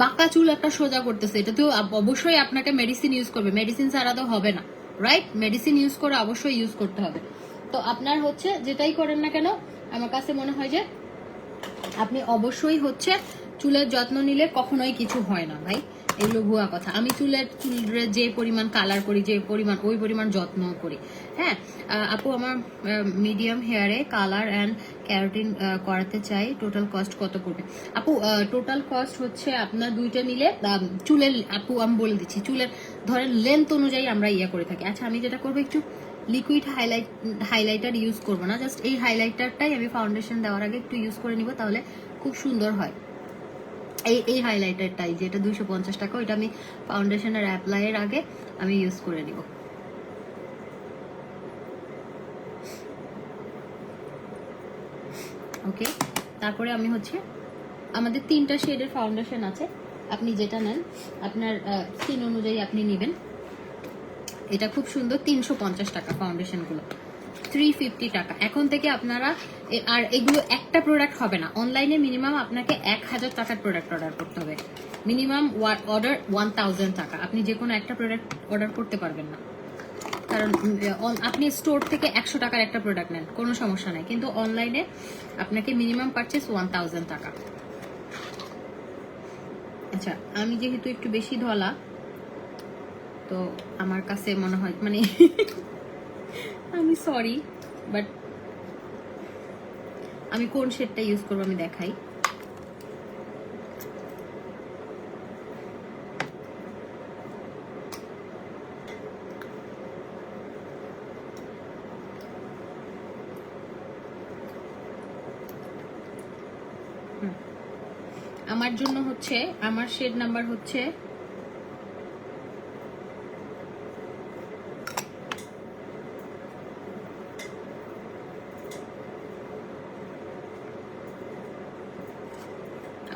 বাঁকা চুল একটা সোজা করতেছে, এটা তো অবশ্যই আপনাকে মেডিসিন ইউজ করবে, মেডিসিন ছাড়া তো হবে না, রাইট? মেডিসিন ইউজ করে অবশ্যই ইউজ করতে হবে। তো আপনার হচ্ছে যেটাই করেন না কেন, আমার কাছে মনে হয় যে আপনি অবশ্যই হচ্ছে চুলের যত্ন নিলে কখনোই কিছু হয় না ভাই, এগুলো ভুয়া কথা। আমি চুলের যে পরিমাণ কালার করি, যে পরিমাণ, ওই পরিমাণ যত্ন করি। হ্যাঁ আপু, আমার মিডিয়াম হেয়ারে কালার অ্যান্ড ক্যারাটিন করাতে চাই, টোটাল কস্ট কত পড়বে? আপু টোটাল কস্ট হচ্ছে আপনার দুইটা মিলে চুলের, আপু আমি বলে দিচ্ছি, চুলের ধরেন লেন্থ অনুযায়ী আমরা করে থাকি। আচ্ছা, আমি যেটা করবো, একটু লিকুইড হাইলাইটার ইউজ করবো না, জাস্ট এই হাইলাইটারটাই আমি ফাউন্ডেশন দেওয়ার আগে একটু ইউজ করে নিব, তাহলে খুব সুন্দর হয়। এই হাইলাইটারটাই, যেটা 250 টাকা, ওইটা আমি ফাউন্ডেশনের অ্যাপ্লাইয়ের আগে আমি ইউজ করে নিব। ওকে, তারপরে আমি হচ্ছে আমাদের 3টা শেডের ফাউন্ডেশন আছে, আপনি যেটা নেন আপনার স্কিন অনুযায়ী আপনি নেবেন। এটা খুব সুন্দর, 350 টাকা ফাউন্ডেশনগুলো, 350 টাকা এখন থেকে আপনারা। আর এগুলো একটা প্রোডাক্ট হবে না, অনলাইনে মিনিমাম আপনাকে 1000 টাকার প্রোডাক্ট অর্ডার করতে হবে, মিনিমাম অর্ডার 1000 টাকা। আপনি যে কোনো একটা প্রোডাক্ট অর্ডার করতে পারবেন না, কারণ আপনি স্টোর থেকে 100 টাকার একটা প্রোডাক্ট নেন কোনো সমস্যা নাই, কিন্তু অনলাইনে আপনাকে মিনিমাম পারচেস 1000 টাকা। আচ্ছা, আমি যেহেতু একটু বেশি ধলা, তো আমার কাছে মনে হয় মানে আমি সরি, বাট আমি কোন শেডটা ইউজ করবো আমি দেখাই। আমার জন্য হচ্ছে, আমার শেড নাম্বার হচ্ছে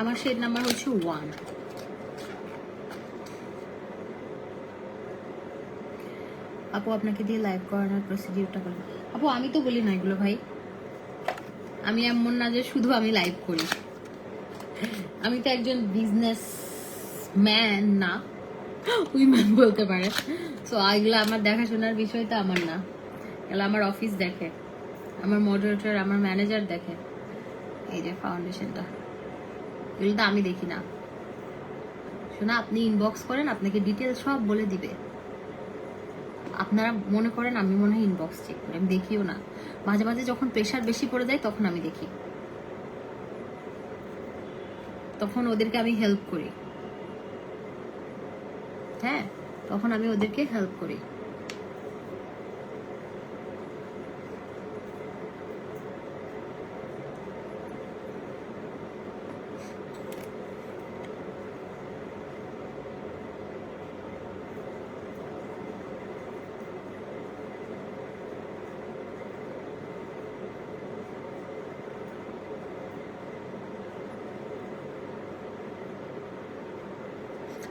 আমার শেড নাম্বার হচ্ছে 1। আপু আপনাকে দিয়ে লাইভ করানোর প্রসিডিউরটা বলুন। আপু আমি তো বলি না এগুলো ভাই, আমি এমন না যে শুধু আমি লাইভ করি, আমি তো একজন বিজনেস ম্যান না, উইম্যান বলতে পারে। সো এগুলো আমার দেখাশোনার বিষয় তো আমার না, এগুলো আমার অফিস দেখে, আমার মডারেটর, আমার ম্যানেজার দেখে। এই যে ফাউন্ডেশনটা, এগুলো তো আমি দেখি না। শোনা, আপনি ইনবক্স করেন, আপনাকে ডিটেলস সব বলে দিবে। আপনারা মনে করেন আমি মনে হয় ইনবক্স চেক করি, আমি দেখিও না। মাঝে মাঝে যখন প্রেশার বেশি পড়ে যায় তখন আমি দেখি, তখন ওদেরকে আমি হেল্প করি। হ্যাঁ, তখন আমি ওদেরকে হেল্প করি।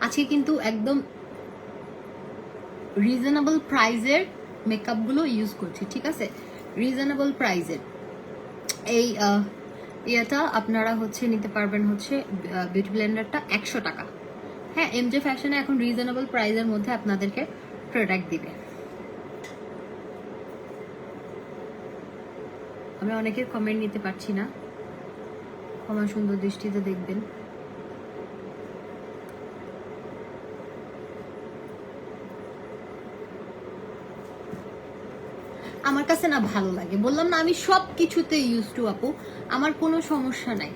আজকে কিন্তু একদম রিজনেবল প্রাইজের মেকআপগুলো ইউজ করছি, ঠিক আছে? রিজনেবল প্রাইজের এই ইয়েটা আপনারা হচ্ছে নিতে পারবেন হচ্ছে বিউটি ব্লেন্ডারটা 100 টাকা। হ্যাঁ, এমজে ফ্যাশনে এখন রিজনেবল প্রাইজের মধ্যে আপনাদেরকে প্রোডাক্ট দিবে। আমি অনেকের কমেন্ট নিতে পারছি না, ক্ষমা সুন্দর দৃষ্টিতে দেখবেন। আমার কাছে না ভালো লাগে, বললাম না আমি সব কিছুতে ইউজ টু আপু, আমার কোনো সমস্যা নাই।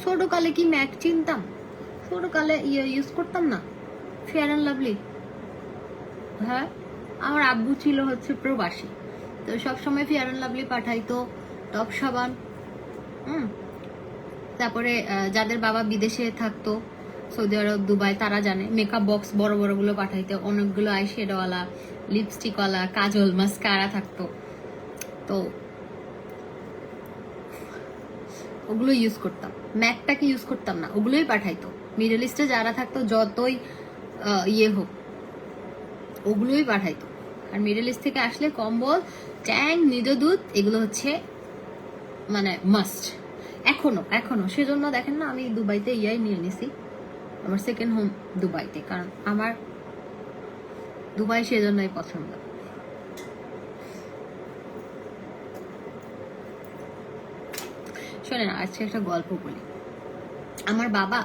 ছোটকালে কি ম্যাক চিনতাম? ছোটকালে ইউজ করতাম না ফেয়ার অ্যান্ড লাভলি। হ্যাঁ, আমার আব্বু ছিল হচ্ছে প্রবাসী, তো সবসময় ফেয়ার অ্যান্ড লাভলি পাঠাইতো, টপ সাবান। তারপরে যাদের বাবা বিদেশে থাকতো, সৌদি আরব, দুবাই, তারা জানে মেকআপ বক্স বড় বড় গুলো পাঠাইতে, অনেকগুলো আইশ্যাডোওয়ালা, লিপস্টিকওয়ালা, কাজল, মাস্কারা থাকতো, তো ওগুলো ইউজ করতাম। ম্যাকটাকে ইউজ করতাম না, ওগুলোই পাঠাইতো। মিডল ইস্টে যারা থাকতো যতই ইয়ে হোক, ওগুলোই পাঠাইতো। আর মিডল ইস্ট থেকে আসলে কম্বল, ট্যাং, নিদোদুধ, এগুলো হচ্ছে মানে মাস্ট। এখনো সেজন্য দেখেন না আমি দুবাইতে ইয়াই নিয়ে নিছি, আমার সেকেন্ড হোম দুবাইতে, কারণ আমার দুবাই সেজন্যই পছন্দ। শোনেন, আজকে একটা গল্প বলি। আমার বাবা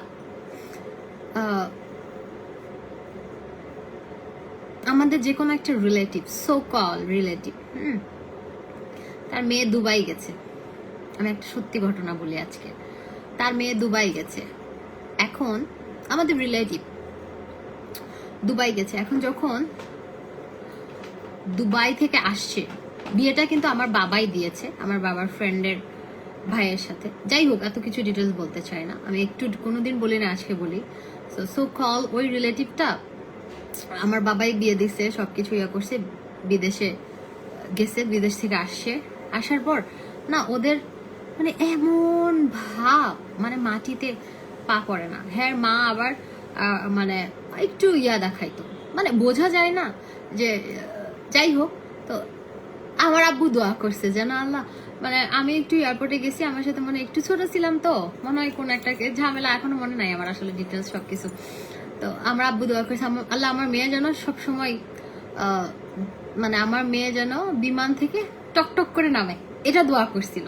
আমাদের যে কোনো একটা রিলেটিভ, সো কল রিলেটিভ, তার মেয়ে দুবাই গেছে। আমি একটা সত্যি ঘটনা বলি আজকে। তার মেয়ে দুবাই গেছে, এখন আমাদের রিলেটিভ দুবাই গেছে। এখন যখন দুবাই থেকে আসছে, বিয়েটা কিন্তু আমার বাবাই দিয়েছে, আমার বাবার ফ্রেন্ডের ভাইয়ের সাথে। যাই হোক, এত কিছু ডিটেলস বলতে চাই না, আমি একটু কোনোদিন বলি না, আজকে বলি। সো কল ওই রিলেটিভটা আমার বাবাই বিয়ে দিচ্ছে, সবকিছু ইয়ে করছে, বিদেশে গেছে, বিদেশ থেকে আসছে। আসার পর না ওদের মানে এমন ভাব, মানে মাটিতে পা পড়ে না। হ্যাঁ মা আবার মানে একটু ইয়া দেখাইতো, মানে বোঝা যায় না যে যাই হোক। তো আমার আব্বু দোয়া করছে যেন আল্লাহ, মানে আমি একটু এয়ারপোর্টে গেছি, আমার সাথে মনে একটু ছোট ছিলাম তো, মনে হয় কোন একটা ঝামেলা, এখনো মনে নাই আমার আসলে ডিটেলস সবকিছু। তো আমার আব্বু দোয়া করছে আল্লাহ আমার মেয়ে যেন সবসময় মানে আমার মেয়ে যেন বিমান থেকে টকটক করে নামে, এটা দোয়া করছিল।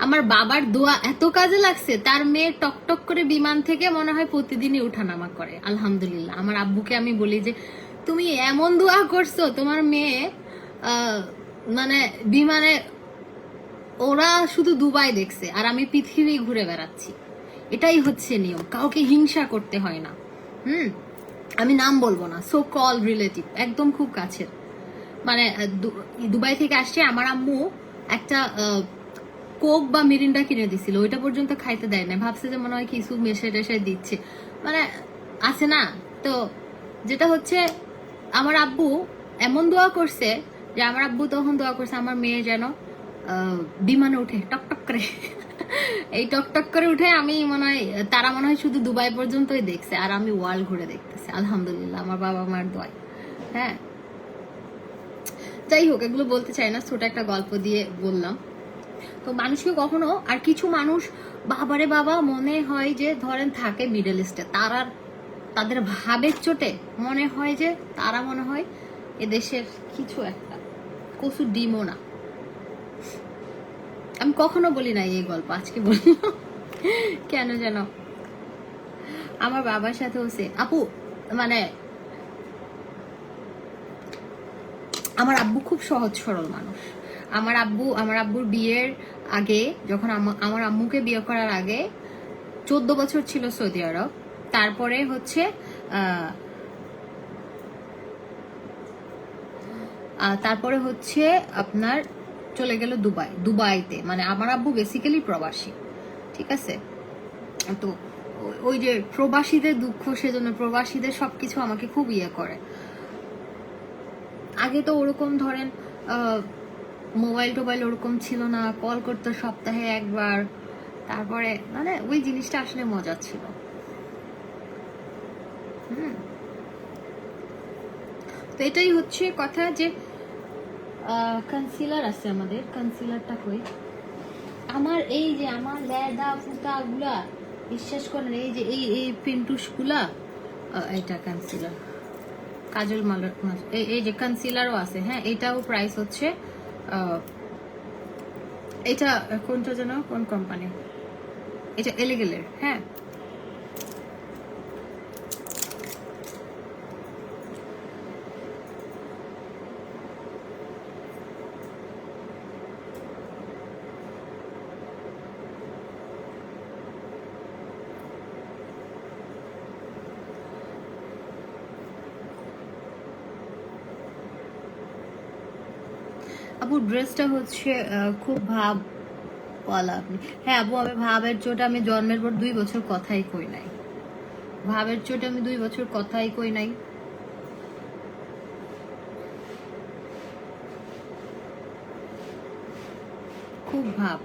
আমার বাবার দোয়া এত কাজে লাগছে, তার মেয়ে টকটক করে বিমান থেকে মনে হয় প্রতিদিনই উঠানামা করে। আলহামদুলিল্লাহ। আমার আব্বুকে আমি বলি যে তুমি এমন দোয়া করছো, তোমার মেয়ে মানে বিমানে, ওরা শুধু দুবাই দেখছে আর আমি পৃথিবী ঘুরে বেড়াচ্ছি। এটাই হচ্ছে নিয়ম, কাউকে হিংসা করতে হয় না। আমি নাম বলবো না, সো কল রিলেটিভ, একদম খুব কাছের। মানে দুবাই থেকে আসছে, আমার আম্মু একটা কোক বা মিরিন্ডা কিনে দিছিল, ওইটা পর্যন্ত খাইতে দেয় না, ভাবছে যে মনে হয় কিছু মেশে টেশে দিচ্ছে, মানে আছে না। তো যেটা হচ্ছে আমার আব্বু এমন দোয়া করছে যে আমার আব্বু তখন দোয়া করছে আমার মেয়ে যেন বিমানে উঠে টকটক করে এই টকটক করে উঠে, আমি মনে হয় তারা মনে হয় শুধু দুবাই পর্যন্তই দেখছে আর আমি ওয়ার্ল্ড ঘুরে দেখতেছি। আলহামদুলিল্লাহ আমার বাবা মার দোয়ায়। হ্যাঁ যাই হোক, এগুলো বলতে চাই না, ছোট একটা গল্প দিয়ে বললাম। তো মানুষকে কখনো, আর কিছু মানুষ বাবারে বাবা মনে হয় যে ধরেন থাকে মিডল ইস্টে, তাদের ভাবের চোটে মনে হয় যে তারা মনে হয় এদেশের কিছু একটা, কচু ডিমও না। আমি কখনো বলি না এই গল্প, আজকে বললাম কেন যেন আমার বাবার সাথে হচ্ছে। আপু মানে আমার আব্বু খুব সহজ সরল মানুষ। আমার আব্বুর বিয়ের আগে, যখন আমার আম্মুকে বিয়ে করার আগে 14 বছর ছিল সৌদি আরব। তারপরে হচ্ছে আপনার চলে গেল দুবাইতে। মানে আমার আব্বু বেসিক্যালি প্রবাসী, ঠিক আছে। তো ওই যে প্রবাসীদের দুঃখ, সেজন্য প্রবাসীদের সবকিছু আমাকে খুব ইয়ে করে। আগে তো ওরকম ধরেন মোবাইল টোবাইল ওরকম ছিল না, কল করতো সপ্তাহে একবার। তারপরে মানে ওই জিনিসটা আসলে মজা ছিল। তো এটাই হচ্ছে কথা যে কনসিলার আছে আমাদের, কনসিলারটা কই আমার, এই যে আমার লেদা ফুটা গুলা, বিশ্বাস করেন এই যে এই পিন্টুস গুলা, এটা কনসিলার, কাজল মালার, এই যে কনসিলারও আছে। হ্যাঁ এটাও প্রাইস হচ্ছে এটা কোনটা যেন, কোন কোম্পানি, এটা এলিগেলের। হ্যাঁ আপু ড্রেসটা হচ্ছে খুব ভাব বলা আপনি। হ্যাঁ আপু আমি ভাবের চোটে আমি জন্মের পর 2 বছর কথাই কই নাই। ভাবের চোটে আমি 2 বছর কথাই কই নাই। খুব ভাব।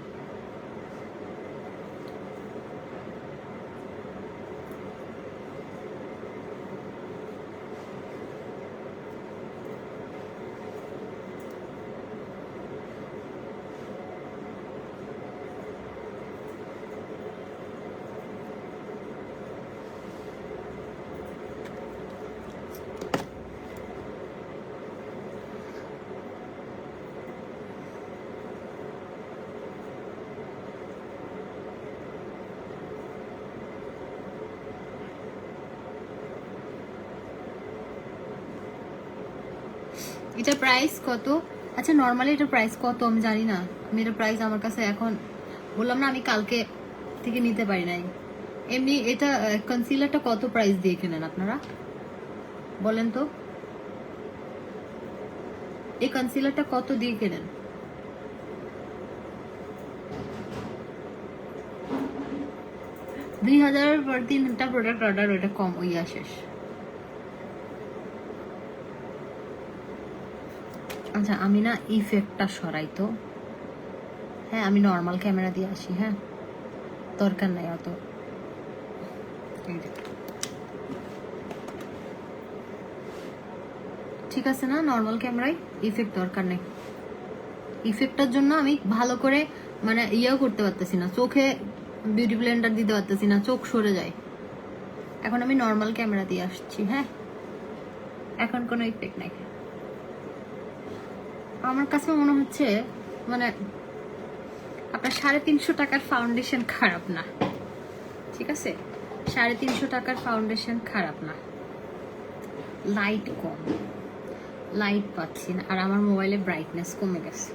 এটা প্রাইস কত? আচ্ছা নর্মালি এটা প্রাইস কত আমি জানি না। আমি এটা প্রাইস আমার কাছে এখন, বললাম না আমি কালকে থেকে নিতে পারি নাই। এমনি এটা কনসিলারটা কত প্রাইস দিয়ে কেনেন আপনারা বলেন তো? এই কনসিলারটা কত দিয়ে কেনেন? $2000 পর 3টা প্রোডাক্ট অর্ডার, ওটা কম ওইয়া শেষ। আচ্ছা আমি না ইফেক্টটা সরাই তো। হ্যাঁ হ্যাঁ আমি নর্মাল ক্যামেরা দিয়ে আসি, হ্যাঁ দরকার নাই অত। ঠিক আছে না, নর্মাল ক্যামেরায় ইফেক্ট দরকার নেই। ইফেক্টটার জন্য আমি ভালো করে মানে ইয়েও করতে পারতেছি না, চোখে বিউটি ব্লেন্ডার দিতে পারতেছি না, চোখ সরে যায়। এখন আমি নর্মাল ক্যামেরা দিয়ে আসছি, হ্যাঁ এখন কোনো ইফেক্ট নাই। আমার কাছে মনে হচ্ছে মানে আপনার 350 টাকার ফাউন্ডেশন খারাপ না, ঠিক আছে 350 টাকার ফাউন্ডেশন খারাপ না। লাইট কম, লাইট পাচ্ছি না, আর আমার মোবাইলে ব্রাইটনেস কমে গেছে।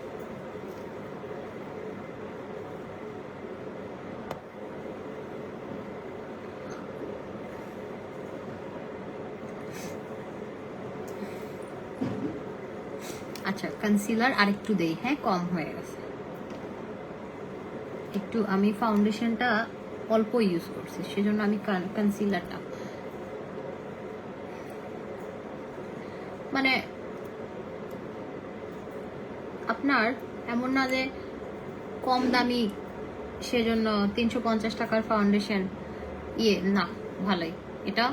আচ্ছা কনসিলার আরেকটু দেই, হ্যাঁ কম হয়ে গেছে একটু। আমি ফাউন্ডেশনটা অল্প ইউজ করছি, সেজন্য আমি কনসিলারটা মানে আপনার এমন না যে কম দামি সেজন্য 350 টাকার ফাউন্ডেশন ইয়ে না, ভালোই এটা।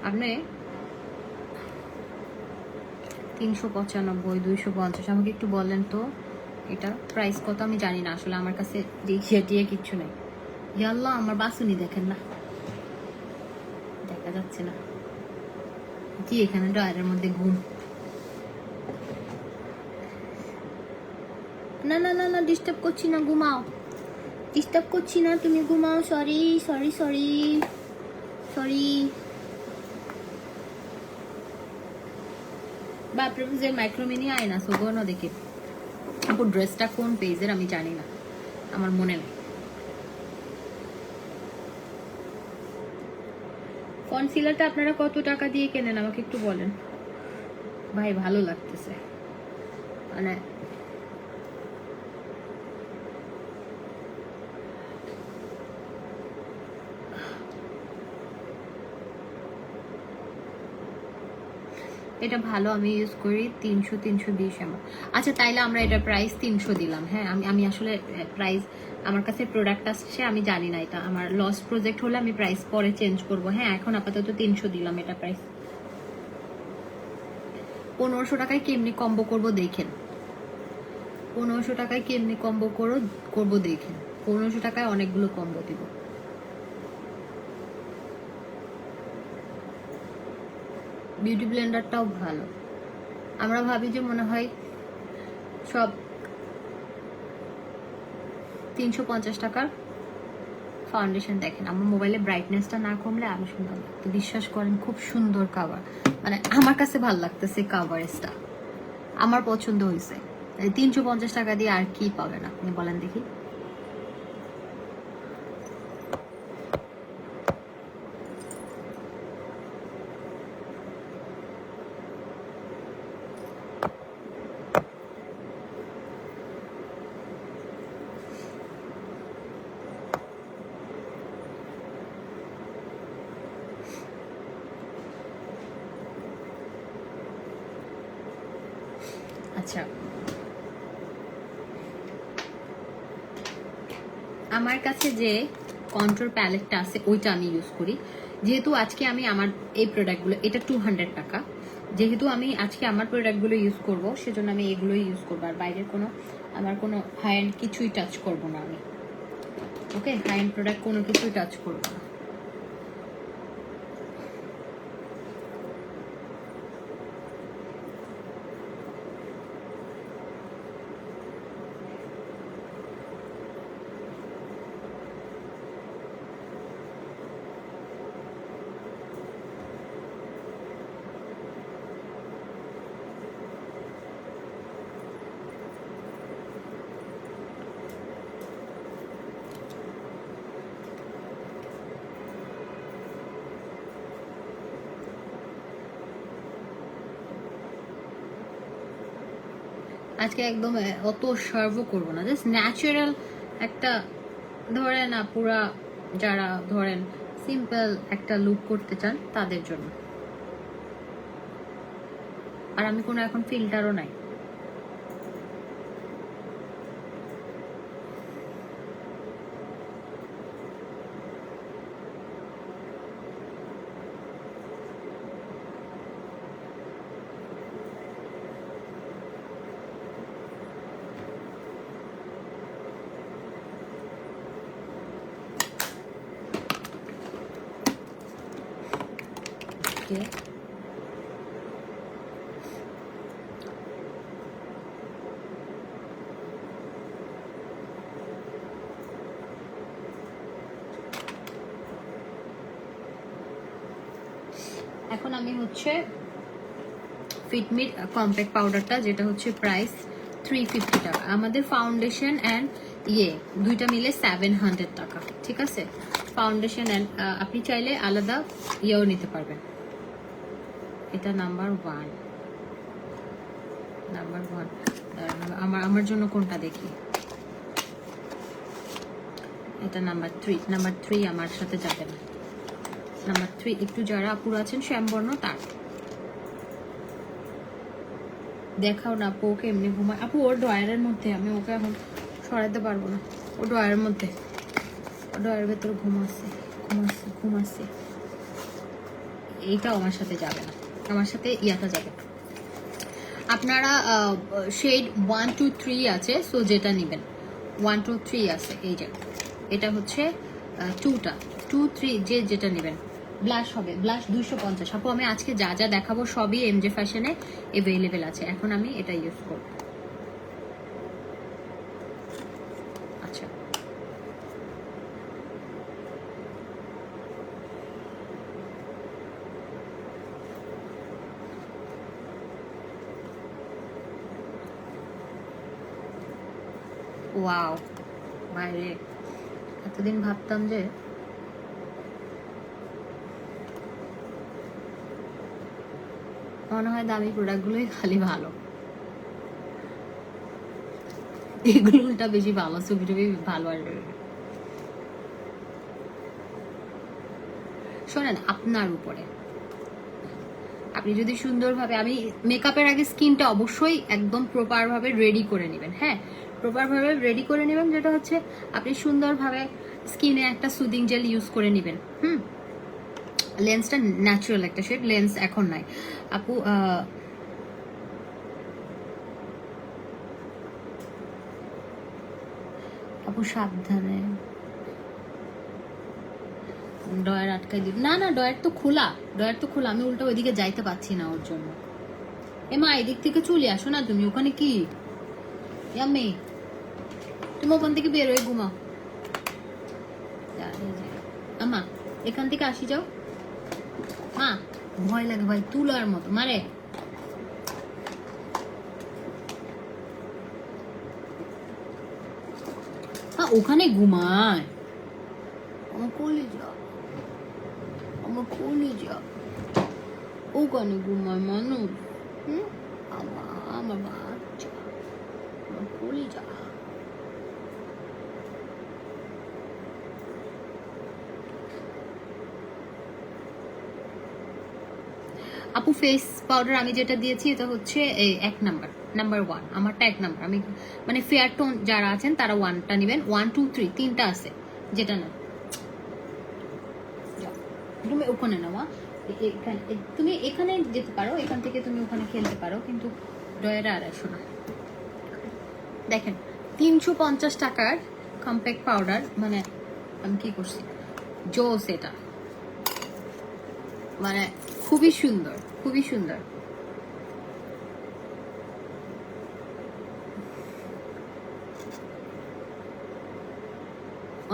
আপনি 395 250 আমাকে একটু বলেন তো এটা প্রাইস কত? আমি জানি না আসলে, আমার কাছে দেখিয়ে কিচ্ছু নেই। ইয়াল্লা আমার বাসুনি দেখেন না, দেখা যাচ্ছে না কি এখানে ড্রয়ারের মধ্যে ঘুম। না না না না ডিস্টার্ব করছি না, ঘুমাও। ডিস্টার্ব করছি না, তুমি ঘুমাও। Sorry sorry sorry sorry. বাপরে যে মাইক্রোমিনি আয়না সোগনো দেখে। আপু ড্রেসটা কোন পেজের আমি জানি না, আমার মনে নেই। কনসিলারটা আপনারা কত টাকা দিয়ে কেনেন আমাকে একটু বলেন ভাই, ভালো লাগতেছে মানে এটা ভালো, আমি ইউজ করি 300-320 ml। আচ্ছা তাইলে আমরা এটা প্রাইস 300 দিলাম, হ্যাঁ আমি আসলে প্রাইস আমার কাছে প্রোডাক্ট আসছে আমি জানি না, এটা আমার লস প্রজেক্ট হলে আমি প্রাইস পরে চেঞ্জ করব। হ্যাঁ এখন আপাতত 300 দিলাম এটা প্রাইস। 1500 টাকায় কেমনি কম্বো করব দেখেন, 1500 টাকায় কেমনি কম্বো করবো দেখেন। 1500 টাকায় অনেকগুলো কম্বো দিব। বিউটি ব্লেন্ডারটাও ভালো। আমরা ভাবি যে মনে হয় সব 350 টাকার ফাউন্ডেশন। দেখেন আমার মোবাইলে ব্রাইটনেসটা না কমলে আরো সুন্দর লাগতো, বিশ্বাস করেন খুব সুন্দর কাভার, মানে আমার কাছে ভালো লাগতেছে কাভারেজটা, আমার পছন্দ হয়েছে। 350 টাকা দিয়ে আর কি পাবেন আপনি বলেন দেখি। আচ্ছা আমার কাছে যে কন্ট্রোল প্যালেটটা আছে ওইটা আমি ইউজ করি। যেহেতু আজকে আমি আমার এই প্রোডাক্টগুলো, এটা 200 টাকা, যেহেতু আমি আজকে আমার প্রোডাক্টগুলো ইউজ করব সেজন্য আমি এগুলোই ইউজ করবো। আর বাইরের কোনো আমার কোনো হাই এন্ড কিছুই টাচ করব না আমি, ওকে হাই এন্ড প্রোডাক্ট কোনো কিছুই টাচ করবো না। আজকে একদম অত সার্ভ করবো না, জাস্ট ন্যাচারাল একটা ধরেন না, পুরা যারা ধরেন সিম্পল একটা লুক করতে চান তাদের জন্য। আর আমি কোনো এখন ফিল্টারও নাই। ওকে, এখন আমি হচ্ছে ফিটমিট কম্প্যাক্ট পাউডারটা, যেটা হচ্ছে প্রাইস 350 টাকা, আমাদের ফাউন্ডেশন অ্যান্ড দুইটা মিলে 700 টাকা, ঠিক আছে। ফাউন্ডেশন অ্যান্ড আপনি চাইলে আলাদা ইয়েও নিতে পারবেন। এটা নাম্বার ওয়ান, আমার জন্য কোনটা দেখি, এটা নাম্বার থ্রি আমার সাথে যাবে না। নাম্বার 3 একটু যারা আপুরা আছেন শ্যামবর্ণ তার দেখাও না। আপু ওকে এমনি ঘুমায়, আপু ওর ড্রয়ারের মধ্যে, আমি ওকে এখন সরাতে পারবো না, ও ড্রয়ারের মধ্যে, ড্রয়ারের ভেতরে ঘুমাচ্ছে। এইটাও আমার সাথে যাবে না, আমার সাথে ইয়াটা যাবে। আপনারা শেড 1 2 3 আছে, সো যেটা নেবেন 1 2 3 আছে, এই যে এটা হচ্ছে 2টা 2 3 যেটা নেবেন। ব্লাশ হবে, ব্লাশ 250। আপু আমি আজকে যা যা দেখাবো সবই এমজে ফ্যাশনে অ্যাভেলেবেল আছে, এখন আমি এটা ইউজ করব। আচ্ছা, ওয়াও বাইরে, এতদিন ভাবতাম যে মনে হয় দামি প্রোডাক্টগুলোই খালি ভালো, এগুলো উল্টা বেশি ভালো, ছবি টবি ভালো আসবে। শোনেন, আপনার উপরে, আপনি যদি সুন্দরভাবে, আমি মেকআপের আগে স্কিনটা অবশ্যই একদম প্রপার ভাবে রেডি করে নেবেন। হ্যাঁ, প্রপার ভাবে রেডি করে নেবেন, যেটা হচ্ছে আপনি সুন্দরভাবে স্কিনে একটা সুদিং জেল ইউজ করে নেবেন। লেন্সটা ন্যাচারাল একটা শেড, লেন্স এখন নাই আপু। আপু সাবধানে, ডয়ার আটকাই দিবি না, না ডয়ার তো খোলা, আমি উল্টো ওইদিকে যাইতে পারছি না ওর জন্য। মা এদিক থেকে চলে আসো না তুমি, ওখানে কি ইয়াম্মি, তুমি ওখান থেকে বেরোয় ঘুমাও। আমা এখান থেকে আসি যাও, মা ভয় লাগে ভাই, তুলার মতো মারে। হ্যাঁ ওখানে ঘুমায়, আমার কোলে যা, ওখানে ঘুমায় মানুষ। আমার বাচ্চা, আমার কোলে যা। আপু ফেস পাউডার আমি যেটা দিয়েছি এটা হচ্ছে নাম্বার 1, আমারটা 1 নাম্বার। আমি মানে ফেয়ার টোন যারা আছেন তারা 1টা নেবেন, 1 2 3 তিনটা আছে, যেটা না তুমি ওখানে নেওয়া, তুমি এখানে যেতে পারো, এখান থেকে তুমি ওখানে খেলতে পারো, কিন্তু ডয়ারে 250 না। দেখেন 350 টাকার কম্প্যাক্ট পাউডার, মানে আমি কি করছি জোস, এটা মানে খুবই সুন্দর,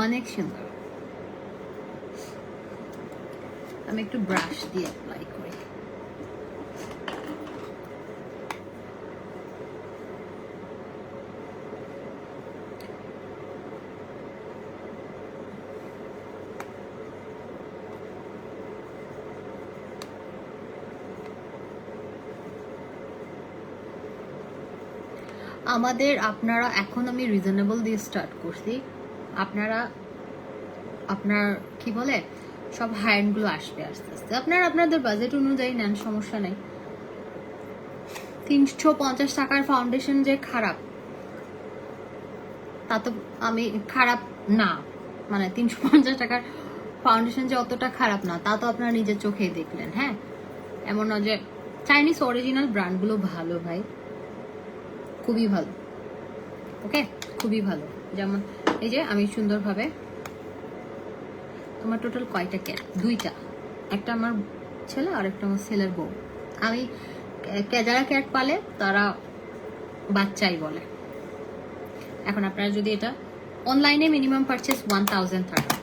অনেক সুন্দর। আমি একটু ব্রাশ দিয়ে অ্যাপ্লাই করি। আমাদের আপনারা, এখন আমি রিজনেবল দিয়ে স্টার্ট করছি, আপনার কি বলে সব হ্যান্ডগুলো আসবে আস্তে আস্তে, আপনাদের বাজেট অনুযায়ী নেন, সমস্যা নেই। 350 টাকার ফাউন্ডেশন যে খারাপ তা তো আমি খারাপ না, মানে 350 টাকার ফাউন্ডেশন যে অতটা খারাপ না তা তো আপনারা নিজের চোখেই দেখলেন। হ্যাঁ, এমন না যে, চাইনিজ অরিজিনাল ব্র্যান্ডগুলো ভালো ভাই, খুবই ভালো, ওকে খুবই ভালো। যেমন এই যে আমি সুন্দরভাবে, তোমার টোটাল কয়টা ক্যাপ? 2টা, একটা আমার ছেলে আর একটা আমার ছেলের বউ। আমি যারা ক্যাট পালে তারা বাচ্চাই বলে। এখন আপনারা যদি এটা অনলাইনে মিনিমাম পারচেস 1000 টাকা,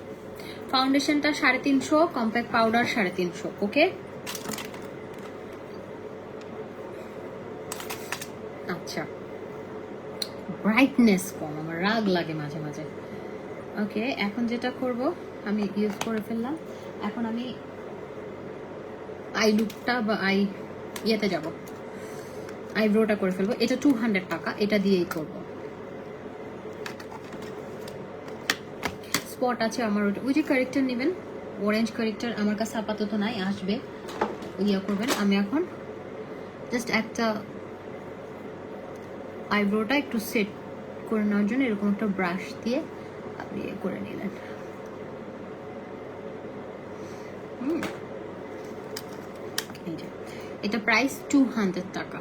ফাউন্ডেশনটা 350, কম্প্যাক্ট পাউডার 350। ওকে, আচ্ছা ব্রাইটনেস কম, আমার রাগ লাগে মাঝে মাঝে। ওকে, এখন যেটা করব আমি ইউজ করে ফেললাম, এখন আমি আই লুকটা বা ইয়েতে যাব, আইব্রোটা করে ফেলবো। এটা 200 টাকা, এটা দিয়েই করব। স্পট আছে আমার, ওই যে কারেক্টার নেবেন, অরেঞ্জ কারেক্টার আমার কাছে আপাতত নাই, আসবে ইয়ে করবেন। আমি এখন জাস্ট একটা আইব্রোটা একটু সেট করে নেওয়ার জন্য এরকম একটা ব্রাশ দিয়ে আপনি ইয়ে করে নিলেন। এই যে এটা প্রাইস 200 টাকা।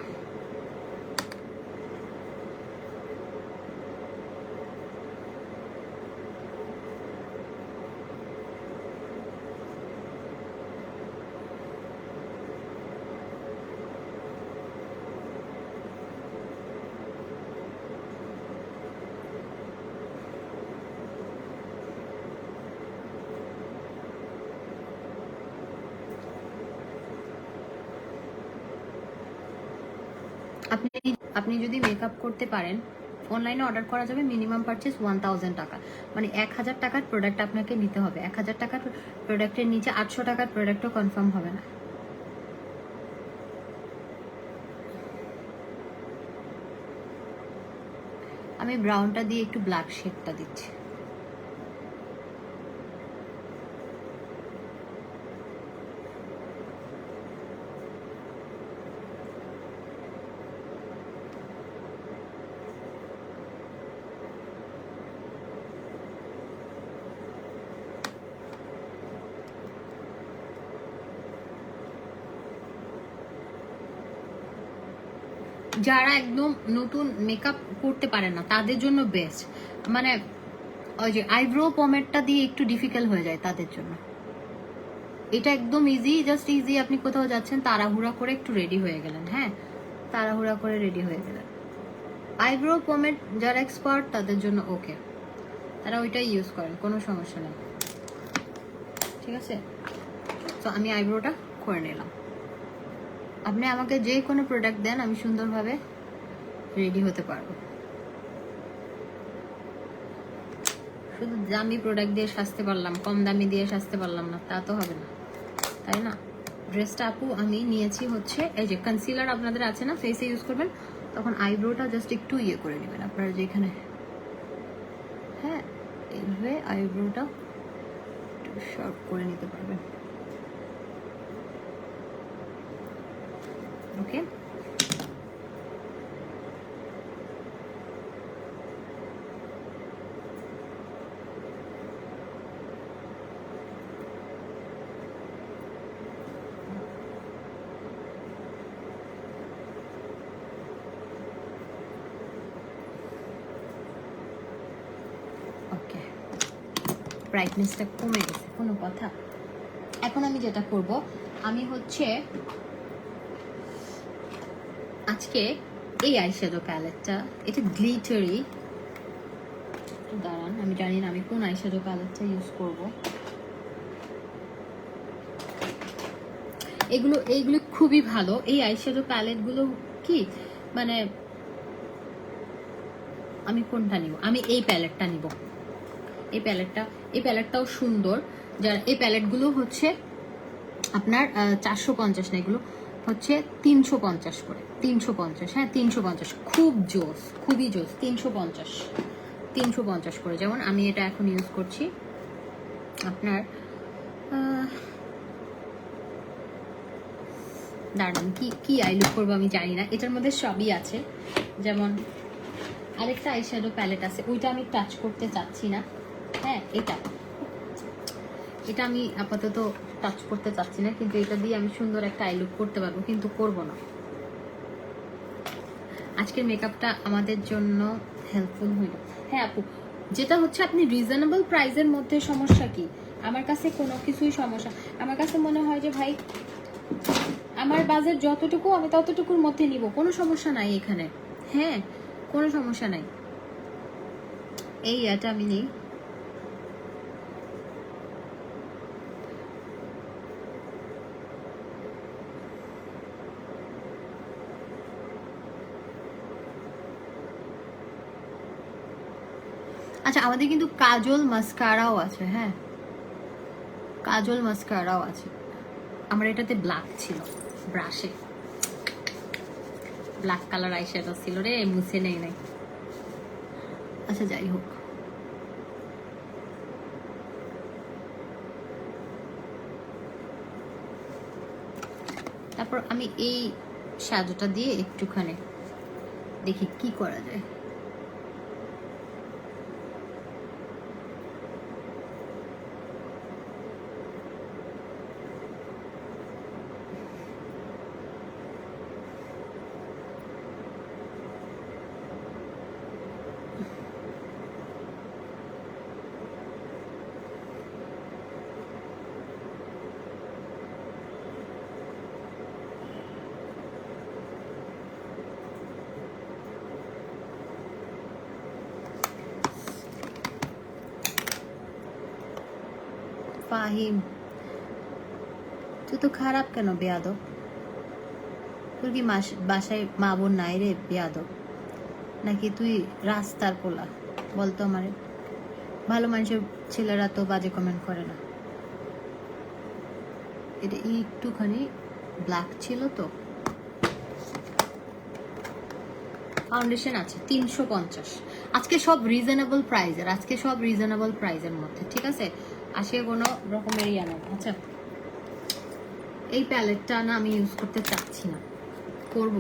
আপনি যদি মেকআপ করতে পারেন, অনলাইনে অর্ডার করা যাবে, মিনিমাম পারচেস 1000 টাকা, মানে 1000 টাকার প্রোডাক্ট আপনাকে নিতে হবে। 1000 টাকার প্রোডাক্টের নিচে 800 টাকার প্রোডাক্টও কনফার্ম হবে না। আমি ব্রাউনটা দিয়ে একটু ব্ল্যাক শেডটা দিচ্ছি। যারা একদম নতুন মেকআপ করতে পারে না তাদের জন্য বেস্ট, মানে ওই যে আইব্রো পমেডটা দিয়ে একটু ডিফিকাল্ট হয়ে যায় তাদের জন্য। এটা একদম ইজি, জাস্ট ইজি। আপনি কোথাও যাচ্ছেন, তাড়াহুড়া করে একটু রেডি হয়ে গেলেন, হ্যাঁ তাড়াহুড়া করে রেডি হয়ে গেলেন। আইব্রো পমেড যারা এক্সপার্ট তাদের জন্য ওকে, তারা ওইটাই ইউজ করেন, কোনো সমস্যা নেই, ঠিক আছে। তো আমি আইব্রোটা করে নিলাম। আপনি আমাকে যে কোনো প্রোডাক্ট দেন, আমি সুন্দরভাবে রেডি হতে পারবো। শুধু দামি প্রোডাক্ট দিয়ে সাজতে পারলাম, কম দামি দিয়ে সাজতে পারলাম না, তা তো হবে না, তাই না। ড্রেসটা আপু আমি নিয়েছি হচ্ছে, এই যে কনসিলার আপনাদের আছে না, ফেসে ইউজ করবেন, তখন আইব্রোটা জাস্ট একটু ইয়ে করে নেবেন আপনারা যেখানে, হ্যাঁ এইভাবে আইব্রোটা একটু শর্ট করে নিতে পারবেন। ওকে, ওকে ব্রাইটনেসটা কমে গেছে, কোনো কথা। এখন আমি যেটা করব, আমি হচ্ছে আজকে এই আইশ্যাডো প্যালেটটা, এটা গ্লিটারি, দাঁড়ান আমি জানি না আমি কোন আইশ্যাডো প্যালেটটা ইউজ করব। এইগুলো খুবই ভালো এই আইশ্যাডো প্যালেটগুলো। কি মানে আমি কোনটা নিব? আমি এই প্যালেটটা নিব। এই প্যালেটটাও সুন্দর। যার এই প্যালেটগুলো হচ্ছে আপনার 450 না, এগুলো হচ্ছে 350 করে, 350, হ্যাঁ 350, খুব জোস, খুবই জোস। 350 করে। যেমন আমি এটা এখন ইউজ করছি, আপনার দাঁড়ান কি আই লুক করবো আমি জানি না, এটার মধ্যে সবই আছে। যেমন আরেকটা আইশ্যাডো প্যালেট আছে, ওইটা আমি টাচ করতে চাচ্ছি না, হ্যাঁ এটা আমি আপাতত টাচ করতে চাচ্ছি না, কিন্তু এটা দিয়ে আমি সুন্দর একটা আই লুক করতে পারবো, কিন্তু করব না। আজকের মেকআপটা আমাদের জন্য হেল্পফুল হইল। হ্যাঁ আপু, যেটা হচ্ছে আপনি রিজনেবল প্রাইসের মধ্যে সমস্যা কি? আমার কাছে কোনো কিছুই সমস্যা, আমার কাছে মনে হয় যে ভাই আমার বাজেট যতটুকু আমি ততটুকুর মধ্যে নিব, কোনো সমস্যা নাই এখানে। হ্যাঁ, কোনো সমস্যা নাই। এই এটা আমি নিই। আচ্ছা, আমাদের কিন্তু কাজল মাস্কারাও আছে। হ্যাঁ, কাজল মাস্কারাও আছে। আমার এটাতে ব্ল্যাক ছিল, ব্রাশে ব্ল্যাক কালার আইশ্যাডো ছিল রে, মুছে নেই নাই। আচ্ছা যাই হোক, তারপর আমি এই শ্যাডোটা দিয়ে একটুখানি দেখি কি করা যায়। ফাহিম, তুই তো খারাপ কেন বেয়াদব? তোর কি বাসায় মা বোন নাই রে বেয়াদব? নাকি তুই রাস্তার পোলা? বলতো আমারে। ভালো মানুষের ছেলেরা তো বাজে কমেন্ট করে না। এটা একটুখানি ব্ল্যাক ছিল তো। ফাউন্ডেশন আছে 350। আজকে সব রিজনেবল প্রাইজের, আজকে সব রিজনেবল প্রাইজের মধ্যে, ঠিক আছে? আসে কোনো রকমের ইয়া না। আচ্ছা, এই প্যালেটটা না আমি ইউজ করতে চাচ্ছি না, করব।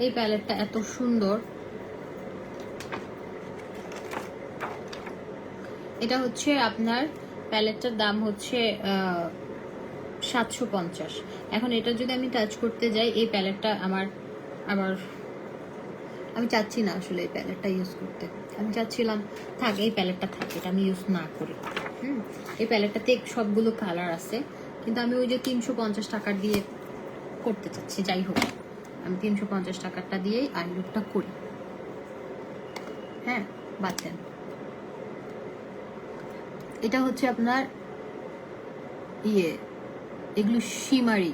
এই প্যালেটটা এত সুন্দর। এটা হচ্ছে আপনার প্যালেটটার দাম হচ্ছে 750। এখন এটা যদি আমি টাচ করতে যাই, এই প্যালেটটা আমার আবার আমি চাচ্ছি না আসলে এই প্যালেটটা ইউজ করতে। আমি চাচ্ছিলাম থাক, এই প্যালেটটা থাকে, এটা আমি ইউজ না করি। এই প্যালেটটাতে সবগুলো কালার আছে, কিন্তু আমি ওই যে 350 টাকা দিয়ে করতে চাচ্ছি। যাই হোক, আমি 350 টাকাটা দিয়েই আই লুকটা করি। হ্যাঁ, বাচ্চান। এটা হচ্ছে আপনার এগুলো শিমারি।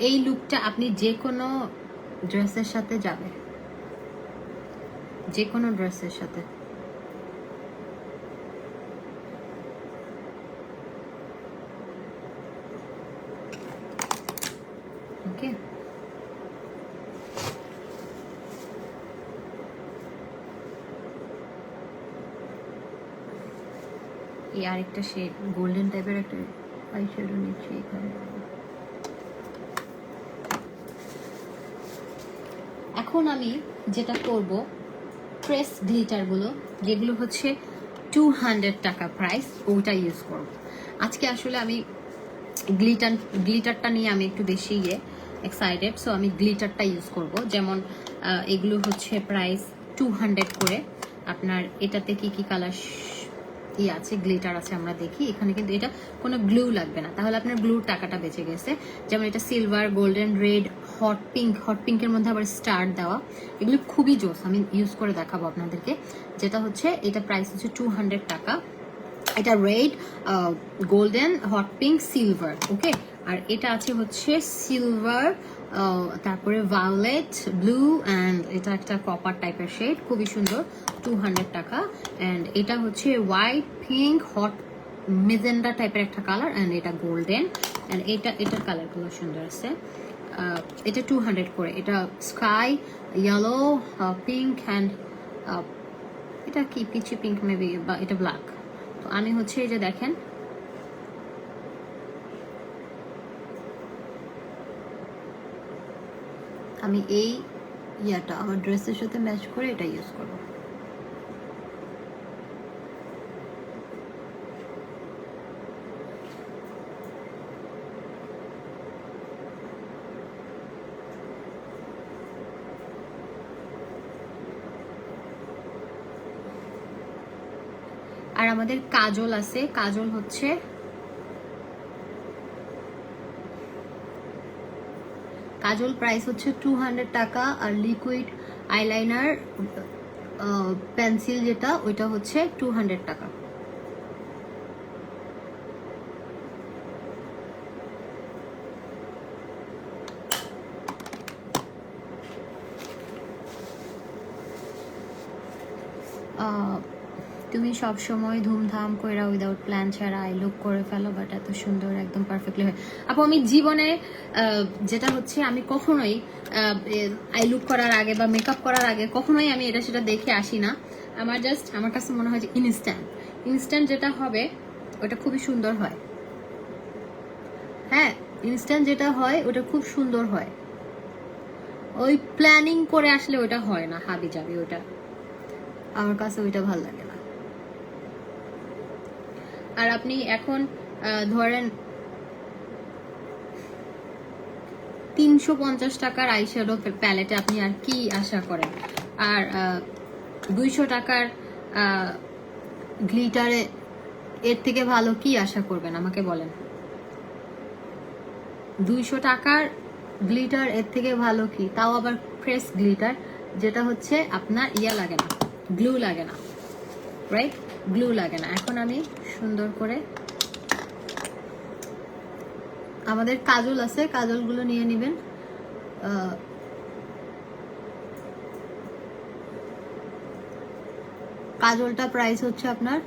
এই লুকটা আপনি যে কোনো ড্রেসের সাথে যাবে, যে কোনো ড্রেসের সাথে। ওকে, এই আরেকটা শেড গোল্ডেন টাইপের একটা আই শ্যাডো নিচ্ছি এখানে। এখন আমি যেটা করব, প্রেস গ্লিটারগুলো যেগুলো হচ্ছে 200 টাকা প্রাইস, ওইটা ইউজ করব আজকে। আসলে আমি গ্লিটারটা নিয়ে আমি একটু বেশি এক্সাইটেড, সো আমি গ্লিটারটা ইউজ করব। যেমন এগুলো হচ্ছে প্রাইস 200 করে। আপনার এটাতে কি কি কালার আছে, গ্লিটার আছে আমরা দেখি। এখানে কিন্তু এটা কোনো গ্লু লাগবে না, তাহলে আপনার গ্লুর টাকাটা বেঁচে গেছে। যেমন এটা সিলভার, গোল্ডেন, রেড, হট পিঙ্কের মধ্যে আবার স্টার দেওয়া। এগুলো খুবই জোস, আমি ইউজ করে দেখাবো আপনাদেরকে। যেটা হচ্ছে এটা প্রাইস হচ্ছে 200 টাকা। এটা red, golden, hot pink, silver. Okay, আর এটা আছে হচ্ছে সিলভার, তারপরে ভায়োলেট, ব্লু, অ্যান্ড এটা একটা কপার টাইপের শেড, খুবই সুন্দর, 200 টাকা। অ্যান্ড এটা হচ্ছে হোয়াইট, পিঙ্ক, হট মেজেন্ডা টাইপের একটা কালার, অ্যান্ড এটা গোল্ডেন। অ্যান্ড এটার কালারগুলো সুন্দর আছে। এটা 200 করে। এটা স্কাই ইয়েলো, পিঙ্ক, অ্যান্ড এটা কি পিচি পিঙ্ক মেবি, বা এটা ব্ল্যাক। তো আমি হচ্ছে এই যে দেখেন আমি এই ইয়াটা আমার ড্রেসের সাথে ম্যাচ করে এটা ইউজ করব। আর আমাদের কাজল আছে, কাজল হচ্ছে কাজল প্রাইস হচ্ছে 200 টাকা। আর লিকুইড আইলাইনার পেন্সিল যেটা ওইটা হচ্ছে 200 টাকা। তুমি সব সময় ধুমধাম কইরা উইদাউট প্ল্যান ছাড়া আই লুক করে ফেলো, বাট এত সুন্দর একদম পারফেক্টলি হয়। আপু আমি জীবনে যেটা হচ্ছে আমি কখনোই আই লুক করার আগে বা মেকআপ করার আগে কখনোই আমি এটা সেটা দেখে আসি না। আমার জাস্ট আমার কাছে মনে হয় যে ইনস্ট্যান্ট যেটা হবে ওটা খুবই সুন্দর হয়। হ্যাঁ, ইনস্ট্যান্ট যেটা হয় ওটা খুব সুন্দর হয়। ওই প্ল্যানিং করে আসলে ওটা হয় না, হাবি যাবি, ওটা আমার কাছে ওইটা ভালো লাগে না। আর আপনি এখন ধরেন 350 টাকার আইশ্যাডো প্যালেটে আপনি আর কি আশা করেন? আর 200 টাকার গ্লিটারে এর থেকে ভালো কি আশা করবেন আমাকে বলেন? 200 টাকার গ্লিটার এর থেকে ভালো কি? তাও আবার ফ্রেশ গ্লিটার, যেটা হচ্ছে আপনার ইয়া লাগে না, গ্লু লাগে না, রাইট? গ্লু লাগে না। এখন আমি সুন্দর করে আমাদের কাজল আছে, কাজলগুলো নিয়ে নেবেন। কাজলটা প্রাইস হচ্ছে আপনার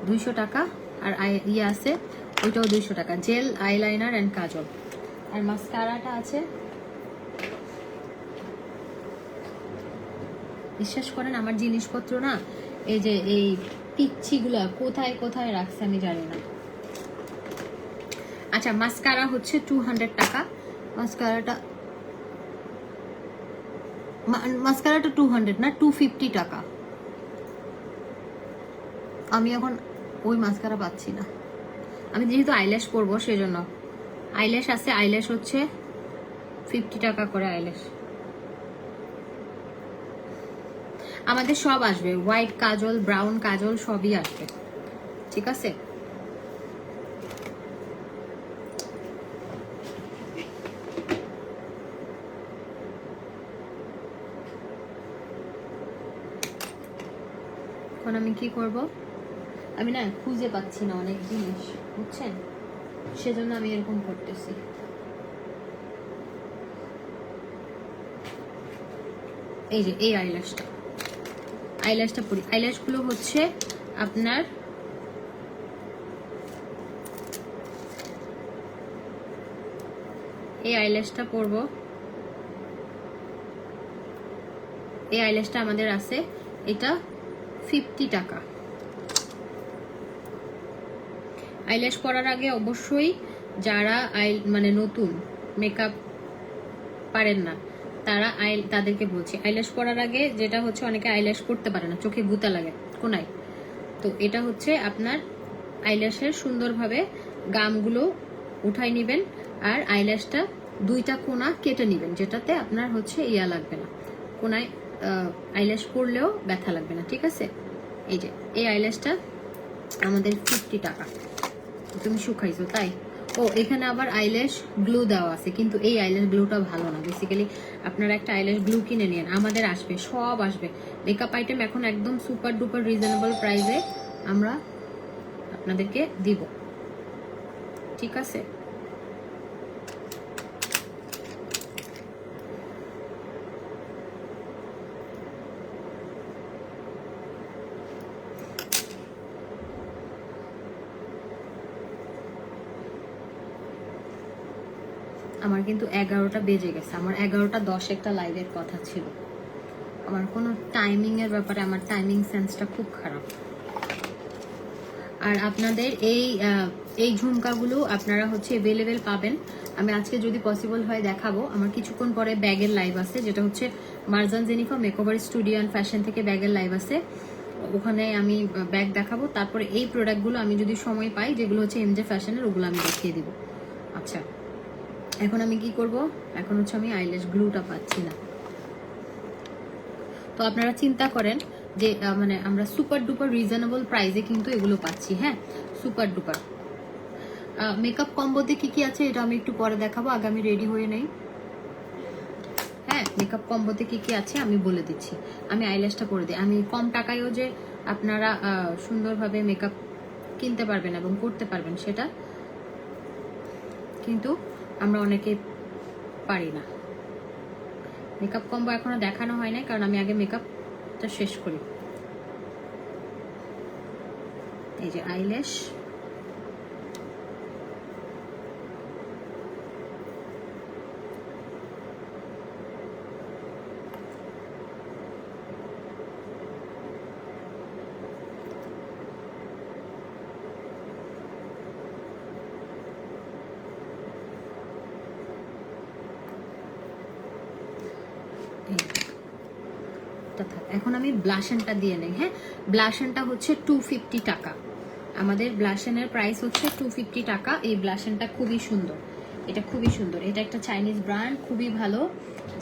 200 টাকা। আর ইয়ে আছে ওইটাও 200 টাকা, জেল আইলাইনার এন্ড কাজল। আর মাস্কারাটা আছে, বিশ্বাস করেন আমার জিনিসপত্র না, এই যে এই পিচ্ছিগুলা কোথায় কোথায় রাখছে আমি জানি না। আচ্ছা, মাস্কারা হচ্ছে 200 টাকা। মাস্কারাটা 200 না, 250 টাকা। আমি এখন ওই মাস্কারা পাচ্ছি না, আমি যেহেতু আইল্যাশ করবো সেজন্য। আইল্যাশ আছে, আইল্যাশ হচ্ছে 50 টাকা করে আইল্যাশ। আমাদের সব আসবে, হোয়াইট কাজল, ব্রাউন কাজল সবই আসবে, ঠিক আছে? এখন আমি কি করব, আমি না খুঁজে পাচ্ছি না অনেক জিনিস, বুঝছেন? সেজন্য আমি এরকম করতেছি। এই যে এই আইল্যাশটা পরি। আইল্যাশগুলো হচ্ছে আপনার এই আইল্যাশটা পরবো, এই আইল্যাশটা আমাদের আছে, এটা 50 টাকা। আইল্যাশ করার আগে অবশ্যই যারা মানে নতুন মেকআপ পারেন না তাদেরকে বলছি, আইল্যাশ করার আগে যেটা হচ্ছে অনেকে আইল্যাশ করতে পারে না, চোখে গুতা লাগে কোনায়, তো এটা হচ্ছে আপনার আইল্যাশের সুন্দরভাবে গামগুলো উঠাই নেবেন। আর আইল্যাশটা 2টা কোনা কেটে নেবেন, যেটাতে আপনার হচ্ছে ইয়া লাগবে না, কোনায় আইল্যাশ করলেও ব্যথা লাগবে না, ঠিক আছে? এই যে এই আইল্যাশটা আমাদের 50 টাকা। তুমি শুকাইছো তাই? ও, এখানে আবার আইল্যাশ গ্লু দেওয়া আছে, কিন্তু এই আইল্যাশ গ্লুটা ভালো না। বেসিক্যালি আপনারা একটা আইল্যাশ গ্লু কিনে নিন, আমাদের আসবে, সব আসবে। মেকআপ আইটেম এখন একদম সুপার ডুপার রিজনেবল প্রাইসে আমরা আপনাদেরকে দিব, ঠিক আছে? আমার কিন্তু 11টা বেজে গেছে, আমার 11টা 10 একটা লাইভের কথা ছিল। আমার কোনো টাইমিং এর ব্যাপারে আমার টাইমিং সেন্সটা খুব খারাপ। আর আপনাদের এই ঝুমকাগুলো আপনারা হচ্ছে অ্যাভেলেবেল পাবেন আমি আজকে যদি পসিবল হয় দেখাবো। আমার কিছুক্ষণ পরে ব্যাগের লাইভ আছে, যেটা হচ্ছে Marjan Jenifa makeover studio and fashion থেকে ব্যাগের লাইভ আছে, ওখানে আমি ব্যাগ দেখাবো। তারপরে এই প্রোডাক্টগুলো আমি যদি সময় পাই, যেগুলো হচ্ছে এমজে ফ্যাশনের, ওগুলো আমি দেখিয়ে দিব। আচ্ছা, এখন আমি কি করব, এখন হচ্ছে আমি আইল্যাশ গ্লুটা পাচ্ছি না। তো আপনারা চিন্তা করেন যে মানে আমরা সুপার ডুপার রিজনেবল প্রাইসে কিন্তু এগুলো পাচ্ছি। হ্যাঁ, সুপার ডুপার। মেকআপ কম্বোতে কি কি আছে এটা আমি একটু পরে দেখাবো, আগে আমি রেডি হয়ে নেই। হ্যাঁ, মেকআপ কম্বোতে কি কি আছে আমি বলে দিচ্ছি। আমি আইল্যাশটা করে দিই। আমি কম টাকায়ও যে আপনারা সুন্দরভাবে মেকআপ কিনতে পারবেন এবং করতে পারবেন, সেটা কিন্তু আমরা অনেকে পারি না। মেকআপ কম্বো এখনো দেখানো হয় না, কারণ আমি আগে মেকআপটা শেষ করি। এই যে আইল্যাশ, এখন আমি ব্লাশনটা দিয়ে নেই। হ্যাঁ, ব্লাশনটা হচ্ছে 250 টাকা। আমাদের ব্লাশনের প্রাইস হচ্ছে 250 টাকা। এই ব্লাশনটা খুবই সুন্দর, এটা খুবই সুন্দর। এটা একটা চাইনিজ ব্র্যান্ড, খুবই ভালো,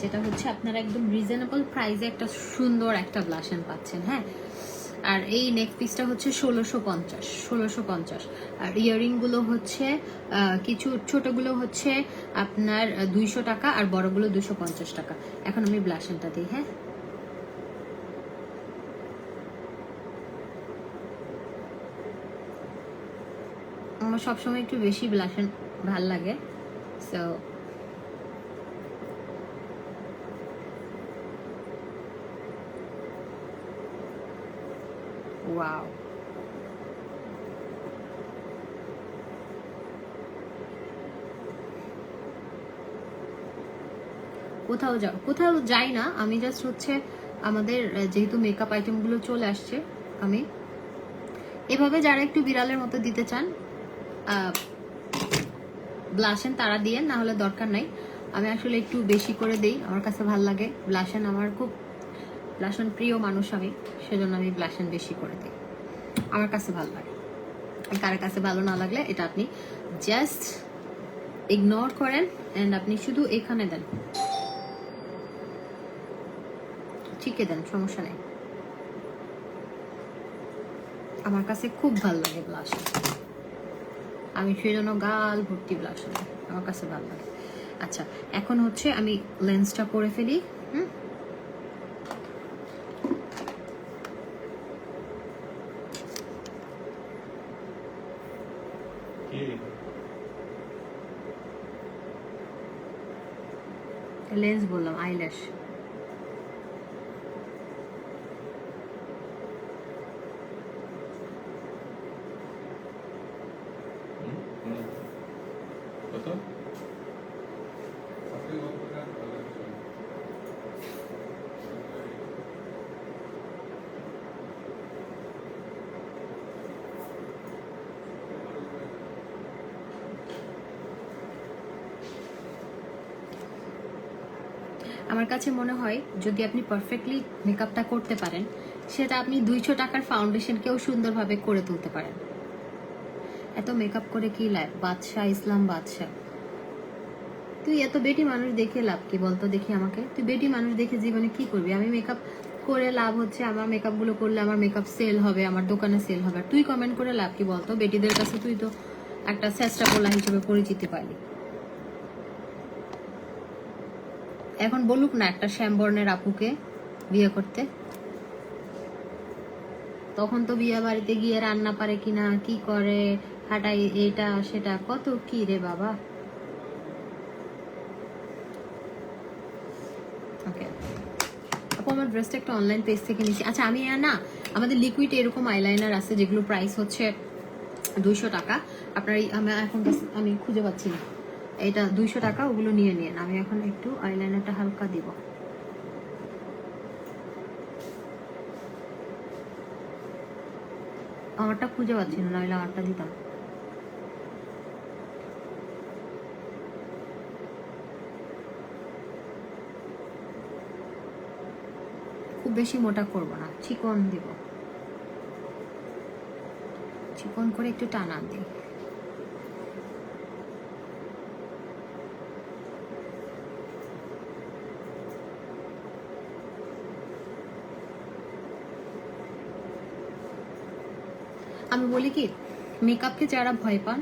যেটা হচ্ছে আপনারা একদম রিজনেবল প্রাইসে একটা সুন্দর একটা ব্লাশন পাচ্ছেন। হ্যাঁ, আর এই নেক পিসটা হচ্ছে 1650। আর ইয়ারিং গুলো হচ্ছে কিছু ছোটগুলো হচ্ছে আপনার 200 টাকা, আর বড়গুলো 250 টাকা। এখন আমি ব্লাশনটা দিই। হ্যাঁ, আমার সবসময় একটু বেশি ব্লাশন ভাল লাগে, সো ওয়াও। কোথাও যাই না আমি, জাস্ট হচ্ছে আমাদের যেহেতু মেকআপ আইটেমগুলো চলে আসছে, আমি এভাবে যারা একটু বিড়ালের মতো দিতে চান ব্লাশন তারা দিয়ে, না হলে দরকার নাই। আমি আসলে একটু বেশি করে দেই, আমার কাছে ভাল লাগে ব্লাশন, আমার খুব ব্লাশন প্রিয় মানুষ আমি, সেজন্য আমি ব্লাশন বেশি করে দিই, আমার কাছে ভালো লাগে। কার কাছে ভালো না লাগলে এটা আপনি জাস্ট ইগনোর করেন, এন্ড আপনি শুধু এখানে দেন, চিকে দেন, সমস্যা নেই। আমার কাছে খুব ভালো লাগে ব্লাশন, আমি সেই জন্য গাল ভর্তি ব্লাশন, আমার কাছে ভালো লাগে। আচ্ছা, এখন হচ্ছে আমি লেন্সটা করে ফেলি। লেন্স বললাম, আইল্যাশ। আমার কাছে মনে হয় যদি আপনি পারফেক্টলি মেকআপটা করতে পারেন, সেটা আপনি 200 টাকার ফাউন্ডেশনকেও সুন্দরভাবে করে তুলতে পারেন। এত মেকআপ করে কি লাভ? বাদশাহ, ইসলাম বাদশাহ, তুই এত বেটি মানুষ দেখে লাভ কি বলতো? দেখি আমাকে, তুই বেটি মানুষ দেখে জীবনে কি করবি? আমি মেকআপ করে লাভ হচ্ছে, আমার মেকআপ গুলো করলে আমার মেকআপ সেল হবে, আমার দোকানে সেল হবে। আর তুই কমেন্ট করে লাভ কি বলতো? বেটিদের কাছে তুই তো একটা চেষ্টা পোলা হিসেবে পরিচিতি পাইলি। এখন বলুক না একটা শ্যামবর্ণের আপুকে বিয়ে করতে, তখন তো বিয়ে বাড়িতে গিয়ে রান্না পারে কিনা, কি করে, হাঁটাই, এটা সেটা, কত কি রে বাবা। ওকে আপু, আমার ড্রেসটা একটা অনলাইন পেজ থেকে নিচ্ছি। আচ্ছা, আমি না, আমাদের লিকুইড এরকম আইলাইনার আছে যেগুলো প্রাইস হচ্ছে 200 টাকা। আপনার এখন আমি খুঁজে পাচ্ছি না, এটা 200 টাকা, ওগুলো নিয়ে নিন। আমি এখন একটু আইলাইনারটা হালকা দিব। আমারটা খুঁজে পাচ্ছি না, নাহলে আমারটা দিতাম। খুব বেশি মোটা করব না, চিকন দিব, চিকন করে একটু টানা দিই। আমি বলি কি, মেকআপকে যারা ভয় পান,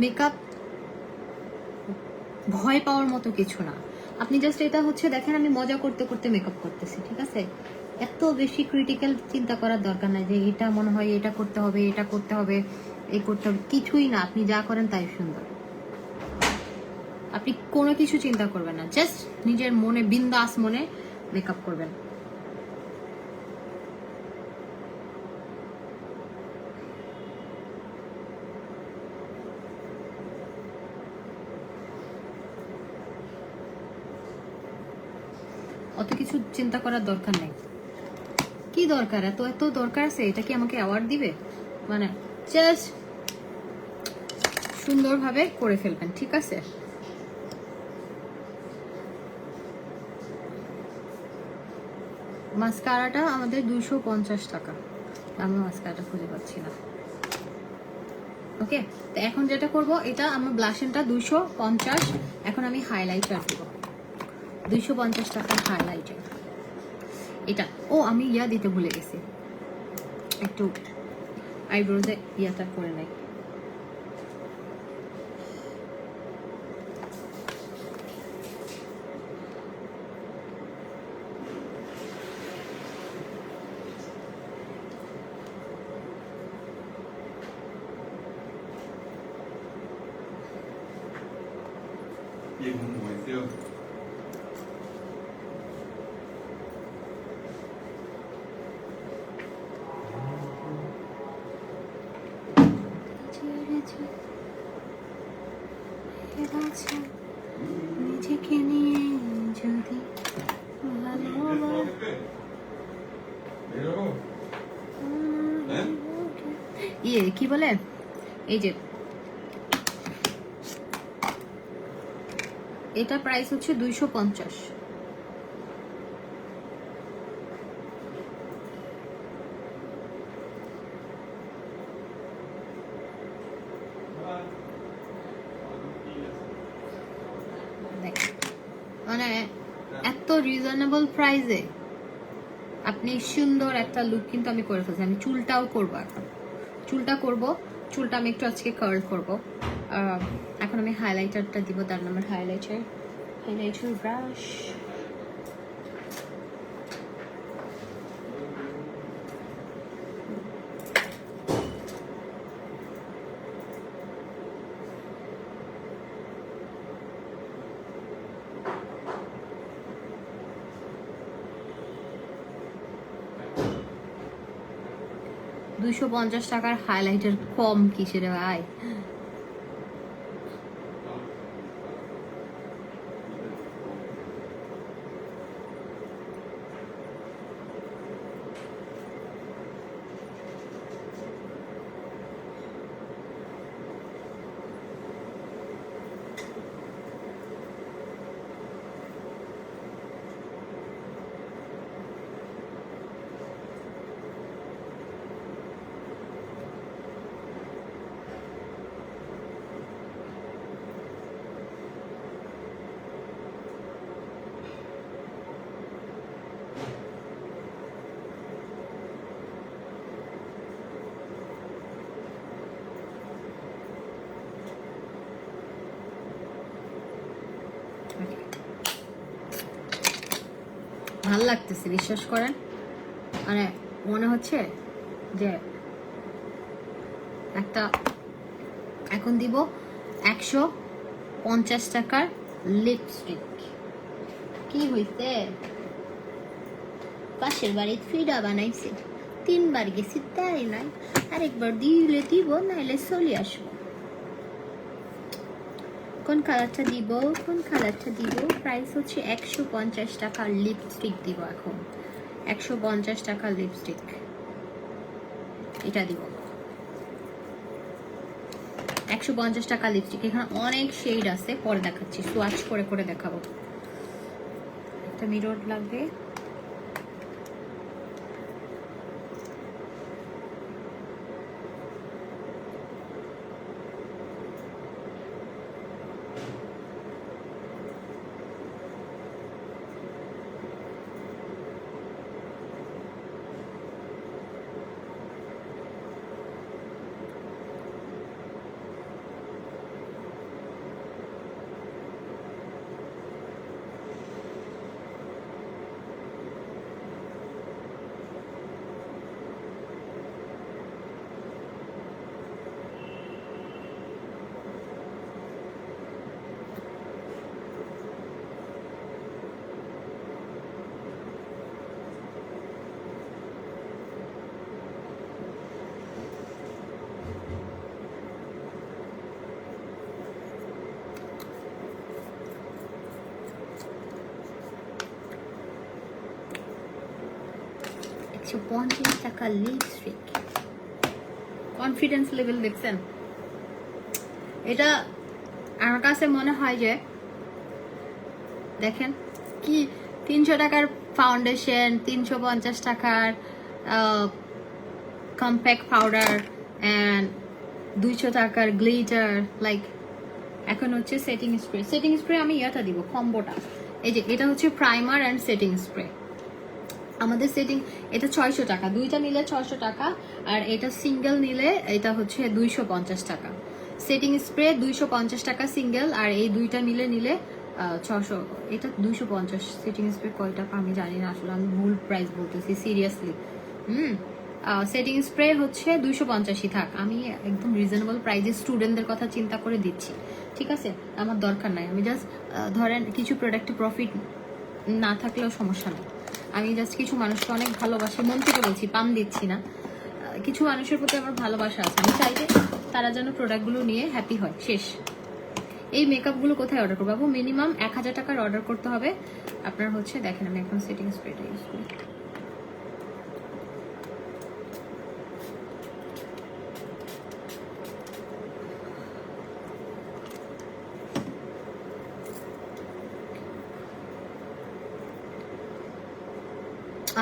মেকআপ ভয় পাওয়ার মতো কিছু না। আপনি জাস্ট এটা হচ্ছে দেখেন আমি মজা করতে করতে মেকআপ করতেছি, ঠিক আছে? এত বেশি ক্রিটিক্যাল চিন্তা করার দরকার নাই যে এটা মনে হয় এটা করতে হবে, এটা করতে হবে, এই করতে হবে, কিছুই না। আপনি যা করেন তাই সুন্দর। আপনি কোনো কিছু চিন্তা করবেন না, জাস্ট নিজের মনে বিন্দাস মনে মেকআপ করবেন। অত কিছু চিন্তা করার দরকার নেই। কি দরকার, এত এত দরকার আছে? এটা কি আমাকে অ্যাওয়ার্ড দিবে? মানে জাস্ট সুন্দরভাবে করে ফেলবেন, ঠিক আছে? মাস্কারাটা আমাদের 250 টাকা। আমি মাস্কারাটা খুঁজে পাচ্ছি না। ওকে, তো এখন যেটা করব, এটা আমার ব্লাশনটা 250। এখন আমি হাইলাইটার দিব 250 টাকার হাইলাইটার। এটা আমি ইয়া দিতে ভুলে গেছি, একটু আইব্রোজে ইয়াটা করে নেই। নিজেকে নিয়ে যদি ইয়ে কি বলে, এই যে এটা প্রাইস হচ্ছে 250। মানে এত রিজনেবল প্রাইসে আপনি সুন্দর একটা লুক কিন্তু আমি করে ফেলছি। আমি চুলটাও করবো, এখন চুলটা করব, চুলটা আমি একটু আজকে কার্ল করবো। এখন আমি হাইলাইটারটা দিব, তার নাম্বার হাইলাইটার ব্রাশ। $250 টাকার হাইলাইটার কম কিসের ভাই? ভাল লাগতেছে, বিশ্বাস করেন। মানে মনে হচ্ছে যে একটা এখন দিব 150 টাকার লিপস্টিক। কি হইছে? পাশের বাড়ির ফিডা বানাইছে, 3 বার গেছি তাই নাই, আরেকবার দিলে দিব, নাইলে চলে আসবো। কোন কালারটা দিব, কোন কালারটা দিব? প্রাইস হচ্ছে 150 টাকার লিপস্টিক দিব। এখন 150 টাকার লিপস্টিক এটা দিব, 150 টাকা লিপস্টিক। এখানে অনেক শেড আছে, পরে দেখাচ্ছি, সোয়াচ করে করে দেখাবো। একটা মিরর লাগবে, 150 টাকা লিপস্টিক, কনফিডেন্স লেভেল দেখছেন? এটা আমার কাছে মনে হয় যে দেখেন কি 300 টাকার ফাউন্ডেশন, 350 টাকার কম্প্যাক্ট পাউডার অ্যান্ড 200 টাকার গ্লিটার, লাইক এখন হচ্ছে সেটিং স্প্রে। সেটিং স্প্রে আমি ইয়াটা দিব কম্বোটা, এই যে এটা হচ্ছে প্রাইমার অ্যান্ড সেটিং স্প্রে। আমাদের সেটিং এটা 600 টাকা, দুইটা নিলে 600 টাকা, আর এটা সিঙ্গেল নিলে এটা হচ্ছে 250 টাকা। সেটিং স্প্রে 250 টাকা সিঙ্গেল, আর এই দুইটা নিলে 600, এটা 250। সেটিং স্প্রে কয় টাকা আমি জানি না, আসলে আমি ভুল প্রাইস বলতেছি সিরিয়াসলি। সেটিং স্প্রে হচ্ছে 250ই থাক, আমি একদম রিজনেবল প্রাইসে স্টুডেন্টদের কথা চিন্তা করে দিচ্ছি, ঠিক আছে? আমার দরকার নাই, আমি জাস্ট ধরেন কিছু প্রোডাক্টে প্রফিট না থাকলেও সমস্যা নেই, আমি জাস্ট কিছু মানুষকে অনেক ভালোবাসি, মন থেকে বলছি, পাম দিচ্ছি না। কিছু মানুষের প্রতি আমার ভালোবাসা আছে, আমি চাই যে তারা যেন প্রোডাক্টগুলো নিয়ে হ্যাপি হয়। শেষ। এই মেকআপগুলো কোথায় অর্ডার করবো? মিনিমাম 1000 টাকার অর্ডার করতে হবে আপনার। হচ্ছে দেখেন আমি এখন সেটিং স্প্রেটা ইউজ করি।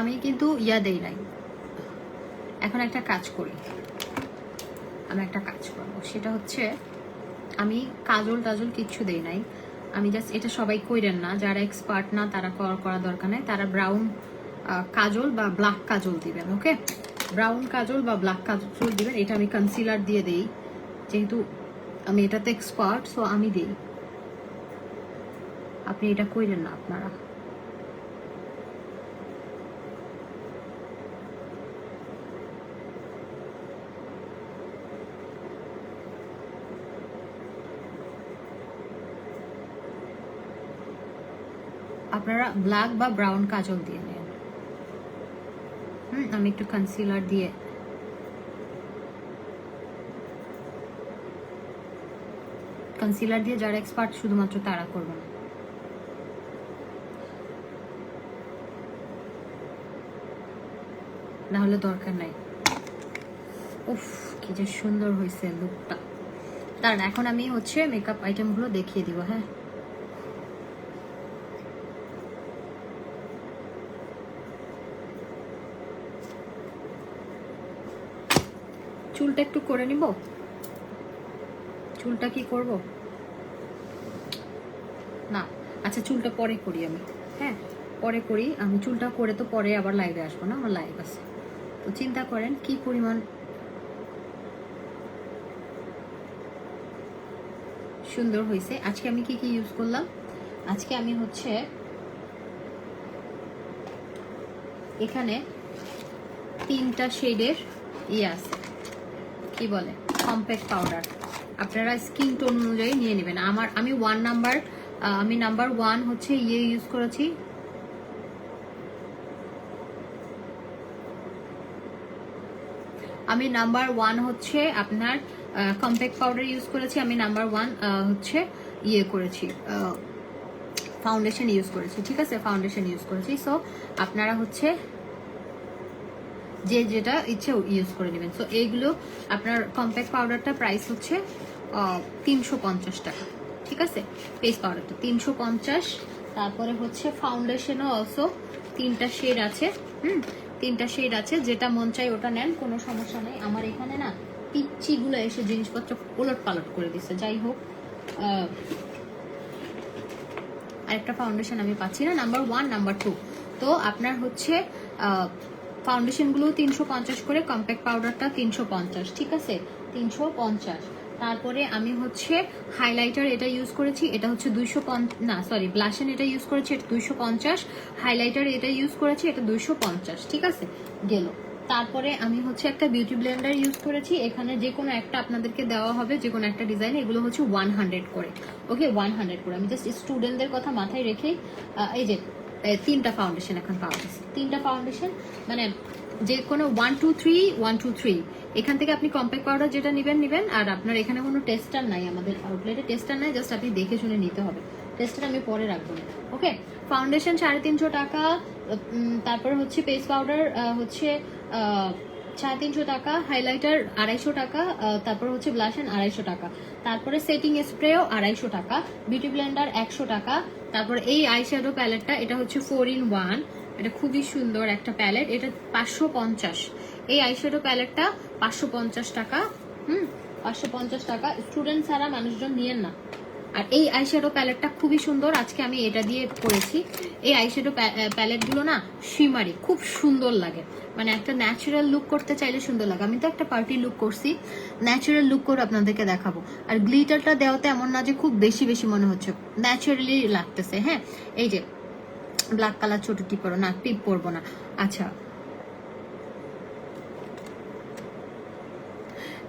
আমি কিন্তু ইয়া দেই নাই। এখন একটা কাজ করি, আমি একটা কাজ করবো, সেটা হচ্ছে আমি কাজল টাজল কিচ্ছু দেই নাই। আমি জাস্ট, এটা সবাই কইরেন না, যারা এক্সপার্ট না তারা করা দরকার নেই, তারা ব্রাউন কাজল বা ব্ল্যাক কাজল দিবেন। ওকে, ব্রাউন কাজল বা ব্ল্যাক কাজল দিবেন। এটা আমি কনসিলার দিয়ে দেই, যেহেতু আমি এটাতে এক্সপার্ট, সো আমি দেই। আপনি এটা কইরেন না আপনারা। আপনারা ব্ল্যাক বা ব্রাউন কাজল দিয়ে নেন। আমি একটু কনসিলার দিয়ে যারা এক্সপার্ট শুধুমাত্র তারা করবেন। না হলে দরকার নাই। উফ, কি যে সুন্দর হয়েছে লুকটা। কারণ এখন আমি হচ্ছে মেকআপ আইটেমগুলো দেখিয়ে দিব। হ্যাঁ, চুলটা একটু করে নিব। চুলটা কি করব না, আচ্ছা চুলটা পরে করি আমি। হ্যাঁ, পরে করি আমি চুলটা করে, তো পরে আবার লাইভে আসবো না, আমার লাইভ আছে। তো চিন্তা করেন কি পরিমাণ সুন্দর হয়েছে। আজকে আমি কি কি ইউজ করলাম? আজকে আমি হচ্ছে এখানে 3টা শেডের আছে, কি বলে, কম্প্যাক্ট পাউডার। আপনারা স্কিন টোন অনুযায়ী নিয়ে নেবেন। আমি নাম্বার 1 হচ্ছে ইউজ করেছি, আমি নাম্বার 1 হচ্ছে আপনার কম্প্যাক্ট পাউডার ইউজ করেছি। আমি নাম্বার 1 হচ্ছে করেছি, ফাউন্ডেশন ইউজ করেছি, ঠিক আছে? ফাউন্ডেশন ইউজ করেছি। সো আপনারা হচ্ছে যে যেটা ইচ্ছে ইউজ করে নেবেন। সো এইগুলো আপনার কম্প্যাক্ট পাউডারটা প্রাইস হচ্ছে 350 টাকা, ঠিক আছে? ফেস পাউডারটা 350। তারপরে হচ্ছে ফাউন্ডেশনও অলসো 3টা শেড আছে। 3টা শেড আছে, যেটা মন চাই ওটা নেন, কোনো সমস্যা নেই। আমার এখানে না পিচ্চিগুলো এসে জিনিসপত্র উলট পালট করে দিচ্ছে। যাই হোক, আরেকটা ফাউন্ডেশন আমি পাচ্ছি না, নাম্বার 1 নাম্বার 2। তো আপনার হচ্ছে ফাউন্ডেশনগুলো 350 করে, কম্প্যাক্ট পাউডারটা 350, ঠিক আছে? 350। তারপরে আমি হচ্ছে হাইলাইটার এটা ইউজ করেছি, এটা হচ্ছে 250, ব্লাশন এটা ইউজ করেছি, এটা 250। হাইলাইটার এটা ইউজ করেছি, এটা 250, ঠিক আছে? গেল। তারপরে আমি হচ্ছে একটা বিউটি ব্লেন্ডার ইউজ করেছি, এখানে যে কোনো একটা আপনাদেরকে দেওয়া হবে, যে কোনো একটা ডিজাইন। এগুলো হচ্ছে 100 করে। ওকে, 100 করে। আমি জাস্ট স্টুডেন্টদের কথা মাথায় রেখেই এই যে 3টা ফাউন্ডেশন এখন পাওয়া গেছে। 3টা ফাউন্ডেশন মানে যে কোনো 1 2 3 1 2 3, এখান থেকে আপনি কম্প্যাক্ট পাউডার যেটা নেবেন। আর আপনার এখানে কোনো টেস্টার নাই, আমাদের আউটলেটে টেস্টার নাই, জাস্ট আপনি দেখে শুনে নিতে হবে। টেস্টার আমি পরে রাখবো না। ওকে, ফাউন্ডেশন 350 টাকা, তারপরে হচ্ছে পেস্ট পাউডার হচ্ছে 350 টাকা, হাইলাইটার 250 টাকা, তারপর হচ্ছে ব্লাশন 250 টাকা, তারপরে সেটিং স্প্রেও 250 টাকা, বিউটি ব্লেন্ডার 100 টাকা। তারপর এই আইশ্যাডো প্যালেটটা, এটা হচ্ছে 4-in-1, এটা খুবই সুন্দর একটা প্যালেট, এটা 550। এই আইশ্যাডো প্যালেটটা 550 টাকা। 550 টাকা। স্টুডেন্ট ছাড়া মানুষজন নিয়েন না। আর এই আইশ্যাডো প্যালেটটা খুবই সুন্দর, আজকে আমি এটা দিয়ে করেছি। এই আইশ্যাডো প্যালেটগুলো না শিমারি, খুব সুন্দর লাগে, মানে একটা ন্যাচারাল লুক করতে চাইলে সুন্দর লাগে। আমি তো একটা পার্টি লুক করছি, ন্যাচারাল লুক করে আপনাদেরকে দেখাবো। আর গ্লিটারটা দেওয়াতে এমন না যে খুব বেশি বেশি মনে হচ্ছে, ন্যাচারালি লাগতেছে। হ্যাঁ, এই যে ব্ল্যাক কালার ছোট টিপ পরো না, টিপ পরবো না। আচ্ছা,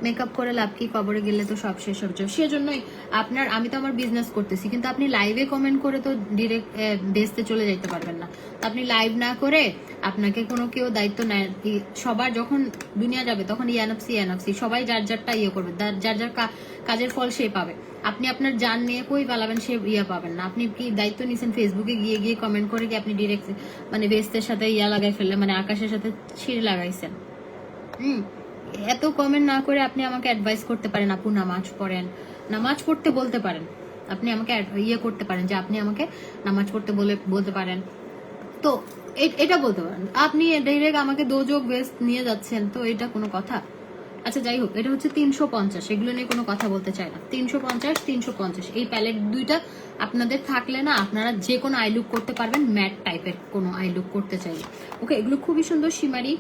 মেকআপ করে লাভ কি, কবরে গেলে তো সব শেষ হয়ে যাবে। সেজন্যই আপনার, আমি তো আমার বিজনেস করতেছি, কিন্তু আপনি লাইভে কমেন্ট করে তো ডিরেক্ট বেচতে চলে যেতে পারবেন না। আপনি লাইভ না করে আপনাকে কোনো কেউ দায়িত্ব নেয়, সবার যখন দুনিয়া যাবে তখন ইয়ানফসি সবাই যার যারটা ইয়ে করবে, যার যার কাজের ফল সে পাবে। আপনি আপনার জান নিয়ে কই পালাবেন, সে পাবেন না। আপনি কি দায়িত্ব নিয়েছেন ফেসবুকে গিয়ে গিয়ে কমেন্ট করে কি আপনি ডিরেক্ট মানে বেস্তের সাথে লাগাই ফেললেন, মানে আকাশের সাথে ছিঁড়ে লাগাইছেন। এত কমেন্ট না করে আপনি আমাকে অ্যাডভাইস করতে পারেন, আপু নামাজ পড়েন, নামাজ পড়তে বলতে পারেন। আপনি আমাকে করতে পারেন যে আপনি আমাকে নামাজ পড়তে বলতে পারেন, তো এটা বলতে পারেন। আপনি ডাইরেক্ট আমাকে দোজক বেস্ট নিয়ে যাচ্ছেন, তো এটা কোনো কথা? আচ্ছা যাই হোক, এটা হচ্ছে 350, এগুলো নিয়ে কোনো কথা বলতে চাই না। 350 এই প্যালেট দুইটা আপনাদের থাকলে না, আপনারা যে কোনো আই লুক করতে পারবেন, ম্যাট টাইপের কোনো আই লুক করতে চাইলে। ওকে, এগুলো খুবই সুন্দর শিমারি,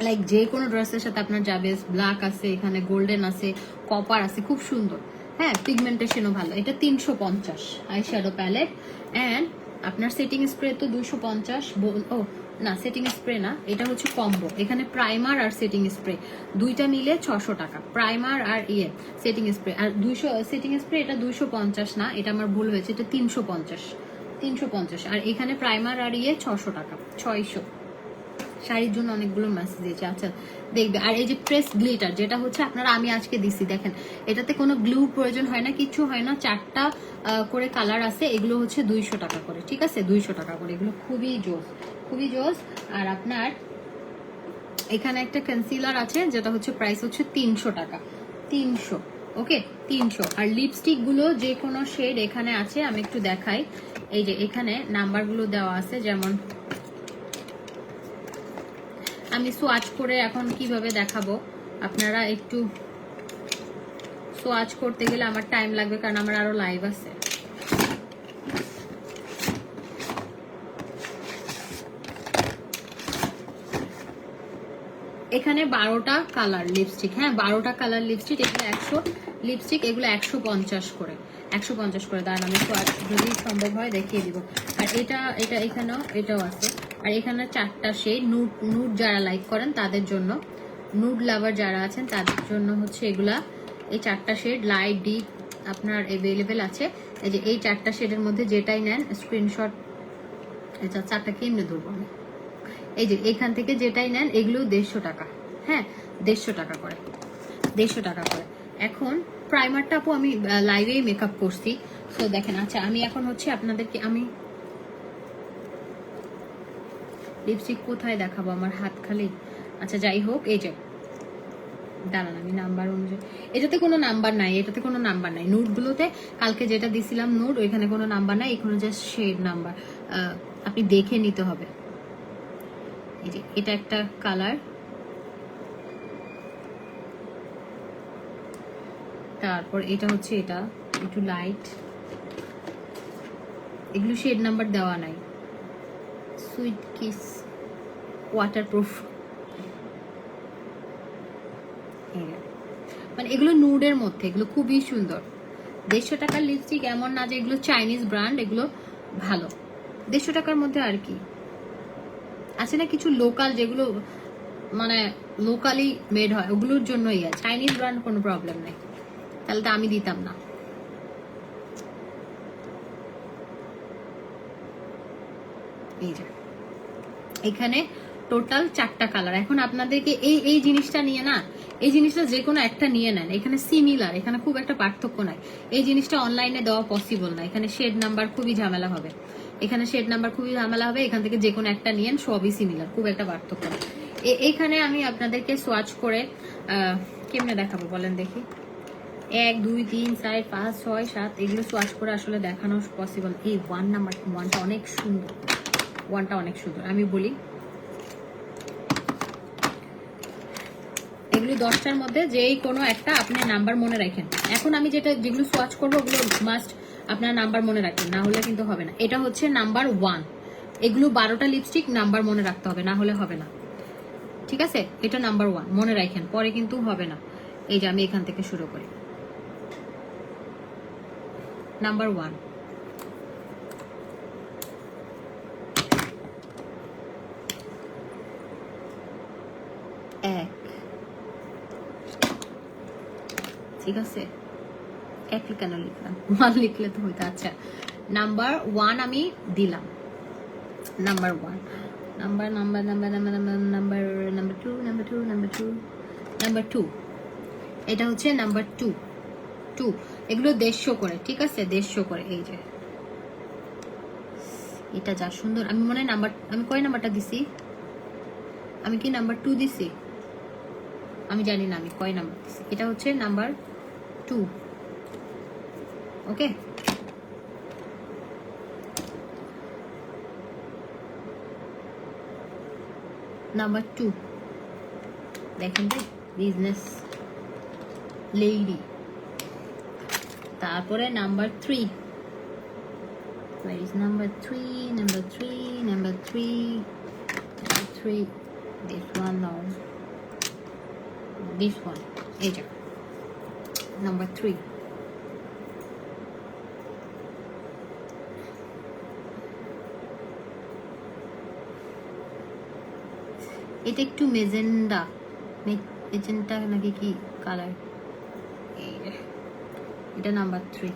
লাইক যে কোনো ড্রেসের সাথে আপনার যাবে। ব্ল্যাক আছে, এখানে গোল্ডেন আছে, কপার আছে, খুব সুন্দর। হ্যাঁ, পিগমেন্টেশনও ভালো। এটা 350 আই শ্যাডো প্যালেট। অ্যান্ড আপনার সেটিং স্প্রে তো 250। ও না, সেটিং স্প্রে না, এটা হচ্ছে কম্বো। এখানে প্রাইমার আর সেটিং স্প্রে দুইটা মিলে 600 টাকা। প্রাইমার আর সেটিং স্প্রে আর 200। সেটিং স্প্রে এটা 250 না, এটা আমার ভুল হয়েছে, এটা 350। আর এখানে প্রাইমার আর 600 টাকা, 600। শাড়ির জন্য অনেকগুলো মেসেজ দিয়েছে। আচ্ছা দেখবে। আর এই যে প্রেস গ্লিটার, যেটা হচ্ছে আপনারা, আমি আজকে দিচ্ছি, দেখেন এটাতে কোনো গ্লু প্রয়োজন হয় না, কিছু হয় না। 4টা করে কালার আছে, এগুলো হচ্ছে 200 টাকা করে। ঠিক আছে, 200 টাকা করে। এগুলো খুবই জোস। আর আপনার এখানে একটা কনসিলার আছে, যেটা হচ্ছে প্রাইস হচ্ছে 300 টাকা। 300। ওকে, 300। আর লিপস্টিক গুলো যে কোনো শেড এখানে আছে, আমি একটু দেখাই। এই যে এখানে নাম্বারগুলো দেওয়া আছে, যেমন আমি সোয়াচ করে এখন কিভাবে দেখাবো, আপনারা একটু সোয়াচ করতে গেলে আমার টাইম লাগবে, কারণ আমার আরো লাইভ আছে। এখানে 12টা কালার লিপস্টিক। হ্যাঁ, 12টা কালার লিপস্টিক। এখানে 100 লিপস্টিক, এগুলো 150 করে। 150 করে। দাঁড়ান, আমি সোয়াচ যদি সম্ভব হয় দেখিয়ে দিব। আর এটা এখানেও এটাও আছে। আর এখানে 4টা শেড। নুড যারা লাইক করেন তাদের জন্য, নুড লাভার যারা আছেন তাদের জন্য হচ্ছে এগুলা। এই 4টা শেড লাইট ডিপ আপনার অ্যাভেলেবেল আছে। এই যে এই 4টা শেডের মধ্যে যেটাই নেন, স্ক্রিনশট। এটা 4টা কেমনে ধরবো আমি, এই যে এখান থেকে যেটাই নেন, এগুলো 150 টাকা। হ্যাঁ, 150 টাকা করে। 150 টাকা করে। এখন প্রাইমারটা আপু আমি লাইভেই মেকআপ করছি, তো দেখেন। আচ্ছা, আমি এখন হচ্ছে আপনাদেরকে, আমি লিপস্টিক কোথায় দেখাবো, আমার হাত খালি। আচ্ছা যাই হোক, এই যে দাঁড়ান, আমি নাম্বার অনুযায়ী, এটাতে কোনো নাম্বার নাই, নুডগুলোতে কালকে যেটা দিছিলাম নুড, ওইখানে কোনো নাম্বার নাই, এখানে জাস্ট শেড নাম্বার, আপনি দেখে নিতে হবে। এই যে এটা একটা কালার, তারপর এটা হচ্ছে, এটা একটু লাইট, এগুলো শেড নাম্বার দেওয়া নাই। সুইট কিস ওয়াটারপ্রুফ, মানে এগুলো নুডের মধ্যে, এগুলো খুবই সুন্দর। 150 টাকার লিপস্টিক, এমন না যে এগুলো চাইনিজ ব্র্যান্ড, এগুলো ভালো। 150 টাকার মধ্যে আর কি আছে না কিছু লোকাল, যেগুলো মানে লোকালি মেড হয়, ওগুলোর জন্যই আছে। চাইনিজ ব্র্যান্ড কোনো প্রবলেম নেই, তাহলে তো আমি দিতাম না। এই যে এখানে টোটাল 4টা কালার। এখন আপনাদেরকে এই জিনিসটা নিয়ে না, এই জিনিসটা যে কোনো একটা নিয়ে নেন, এখানে সিমিলার, এখানে খুব একটা পার্থক্য নাই। এই জিনিসটা অনলাইনে দেওয়া পসিবল না, এখানে শেড নাম্বার খুবই ঝামেলা হবে। এখানে শেড নাম্বার খুবই ঝামেলা হবে, এখান থেকে যে কোনো একটা নিয়েন, সবই সিমিলার, খুব একটা পার্থক্য না। এইখানে আমি আপনাদেরকে সোয়াচ করে কেমনে দেখাবো বলেন দেখি। 1 2 3 4 5 6 7 এগুলো সোয়াচ করে আসলে দেখানো পসিবল। এই 1 নাম্বার 1টা অনেক সুন্দর, 1টা অনেক সুন্দর। আমি বলি এগুলো 10টার মধ্যে যেই কোনো একটা আপনি নাম্বার মনে রাখেন। এখন আমি যেগুলো সোয়াচ করবো ওগুলো মাস্ট আপনার নাম্বার মনে রাখবেন, না হলে কিন্তু হবে না। এটা হচ্ছে নাম্বার 1, এগুলো 12টা লিপস্টিক নাম্বার মনে রাখতে হবে, না হলে হবে না, ঠিক আছে? এটা নাম্বার 1 মনে রাখেন, পরে কিন্তু হবে না। এই যে আমি এখান থেকে শুরু করি, নাম্বার 1, এক, ঠিক আছে? এক কেন লিখলাম, 1 লিখলে তো হইতো। আচ্ছা, নাম্বার 1 আমি দিলাম, নাম্বার 1, নাম্বার 2, এটা হচ্ছে নাম্বার 2, এগুলো 150 করে, ঠিক আছে? 150 করে। এই যে এটা যা সুন্দর, আমি মনে হয় আমি কয় নাম্বারটা দিছি, আমি কি নাম্বার 2 দিছি? আমি জানি না আমি কয় নাম্বার দিছি। এটা হচ্ছে নাম্বার 2, ওকে? নাম্বার 2 দেখেন তো, বিজনেস লেডি। তারপরে number 3, where is number 3, number 3, this one, no, this one, এই যে নাম্বার 3। এটা একটু মেজেন্ডা নাকি কি কালার, এটা নাম্বার 3।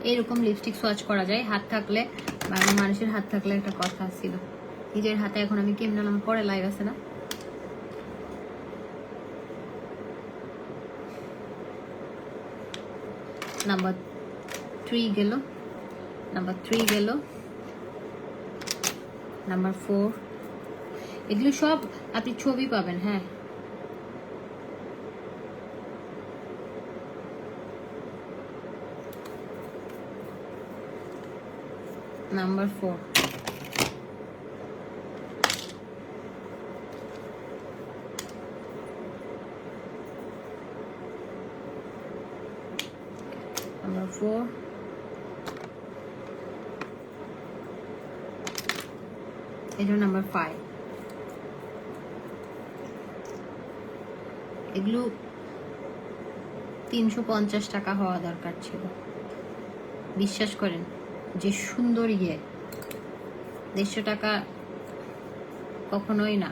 এইরকম লিপস্টিক সোয়াচ করা যায় হাত থাকলে, মানুষের হাত থাকলে একটা কথা ছিল। নিজের হাতে এখন আমি কেমন আমার পরে লাইভ আছে না, নাম্বার 3 গেল, নাম্বার 3 গেল, নাম্বার 4। এগুলো সব আপনি ছবি পাবেন, হ্যাঁ। নাম্বার 4, নাম্বার 4, এটা নাম্বার 5। এগুলো 350 টাকা হওয়া দরকার ছিল, বিশ্বাস করেন। যে সুন্দর 150 টাকা কখনোই না।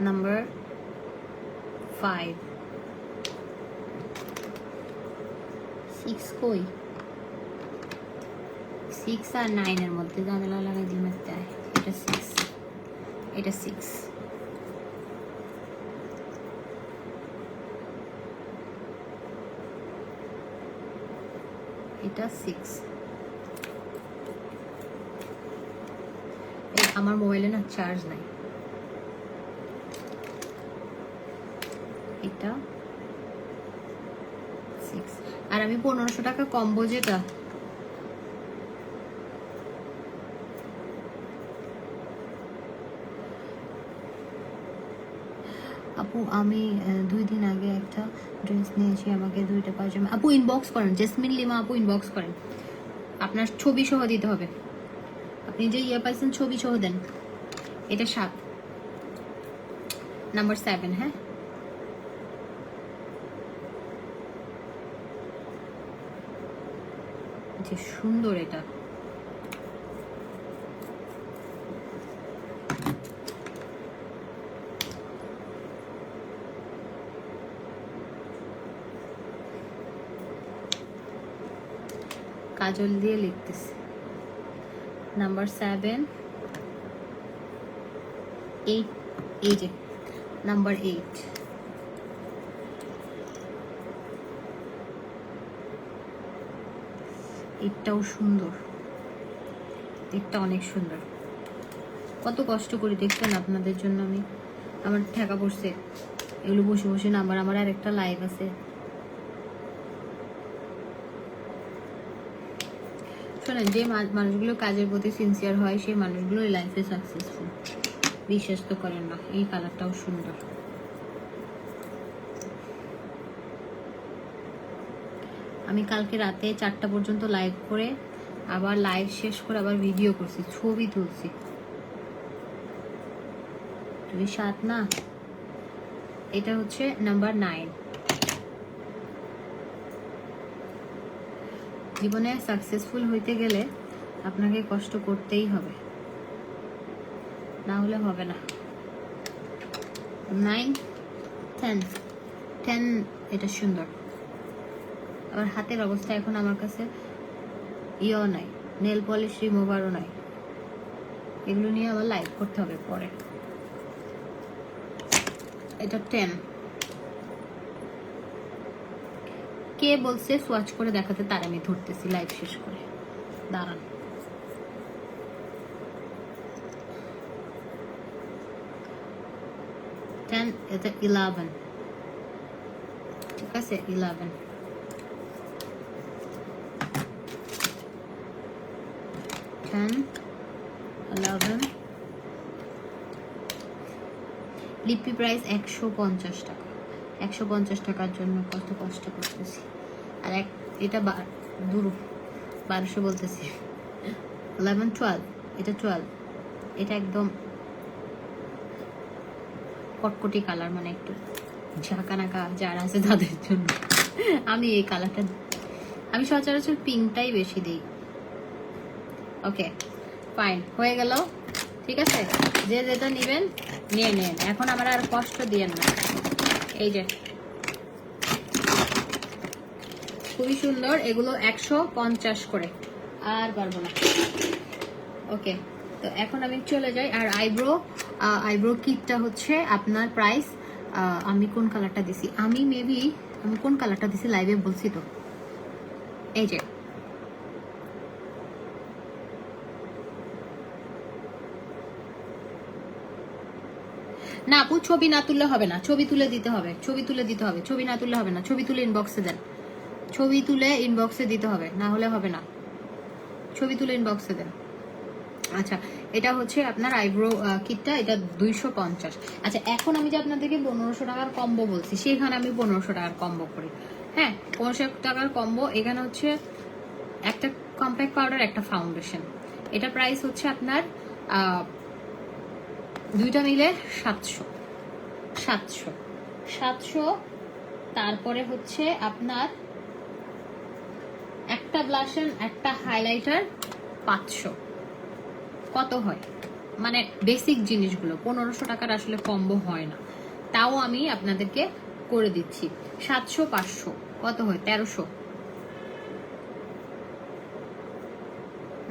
নাম্বার 5, 6 কই, 6 আর 9 এর মধ্যে ঝামেলা লাগাই দিন। এটা 6, এটা 6, এটা 6। আমার মোবাইলে না চার্জ নাই। এটা 6, আর আমি 1500 টাকা কম্বো যেটা, আপু আমি 2 দিন আগে একটা ড্রেস নিয়েছি, আমাকে 2টা পাজামা। আপু ইনবক্স করেন, জেসমিন লিমা আপু ইনবক্স করেন, আপনার ছবি সহ দিতে হবে। আপনি যে পাইছেন ছবি সহ দেন। এটা 7, নাম্বার 7, হ্যাঁ। যে সুন্দর এটা, কাজল দিয়ে লিখতেছি। নাম্বার 7, 8, এই যে নাম্বার 8। এটাও সুন্দর, এটা অনেক সুন্দর। কত কষ্ট করি দেখছেন আপনাদের জন্য আমি, আমার ঠেকা পড়ছে এগুলো বসে বসে না। আমার আর একটা লাইভ আছে। শোনেন, যে মানুষগুলো কাজের প্রতি সিনসিয়ার হয় সেই মানুষগুলো লাইফে সাকসেসফুল। বিশ্বাস তো করেন না। এই কালারটাও সুন্দর। আমি কালকে রাতে 4টা পর্যন্ত লাইভ করে আবার লাইভ শেষ করে আবার ভিডিও করছি, ছবি তুলছি। 7 না, এটা হচ্ছে নাম্বার 9। জীবনে সাকসেসফুল হইতে গেলে আপনাকে কষ্ট করতেই হবে, না হলে হবে না। 9, 10 এটা সুন্দর। আবার হাতের অবস্থা এখন আমার কাছে ইও নাই, নেল পলিশ রিমুভারও নাই। এগুলো নিয়ে আবার লাইভ করতে হবে পরে। এটা 10। কে বলছে সোয়াচ করে দেখাতে? তার আমি ধরতেছি লাইভ শেষ করে, দাঁড়ান। এটা 11, ঠিক আছে 11। লিপি প্রাইস 150 টাকা। 150 টাকার জন্য কত কষ্ট করতেছি। আর এটা দূর 1200 বলতেছি। 11, 12, এটা 12। এটা একদম কটকটি কালার, মানে একটু ঝাঁকানাকা যারা আছে তাদের জন্য। আমি এই কালারটা, আমি সচরাচর পিঙ্কটাই বেশি দিই। ওকে ফাইন, হয়ে গেল। ঠিক আছে, যে যেটা নেবেন নিয়ে নেন, এখন আমার আর কষ্ট দিয়েন না। এই যে খুবই সুন্দর, এগুলো 150 করে, আর পারবো না। ওকে, তো এখন আমি চলে যাই। আর আইব্রো কিটটা হচ্ছে আপনার প্রাইস, আমি কোন কালারটা দিছি, আমি কোন কালারটা দিছি লাইভে বলছি তো। এই যে না আপু, ছবি না তুললে হবে না, ছবি তুলে দিতে হবে, ছবি তুলে দিতে হবে, ছবি না তুললে হবে না। ছবি তুলে ইনবক্সে দেন, ছবি তুলে ইনবক্সে দিতে হবে, না হলে হবে না। ছবি তুলে ইনবক্সে দেন। আচ্ছা, এটা হচ্ছে আপনার আইব্রো কিটটা, এটা 250। আচ্ছা, এখন আমি যে আপনাদেরকে 1500 টাকার কম্বো বলছি, সেখানে আমি 1500 টাকার কম্বো করি। হ্যাঁ, 1500 টাকার কম্বো। এখানে হচ্ছে একটা কম্প্যাক্ট পাউডার, একটা ফাউন্ডেশন। এটা প্রাইস হচ্ছে আপনার দুইটা মিলে 700। তারপরে হচ্ছে আপনার একটা ব্লাশন, একটা হাইলাইটার 500। কত হয়? মানে বেসিক জিনিসগুলো 1500 টাকার আসলে কম্বো হয় না, তাও আমি আপনাদেরকে করে দিচ্ছি। 700, 500 কত হয়? 1300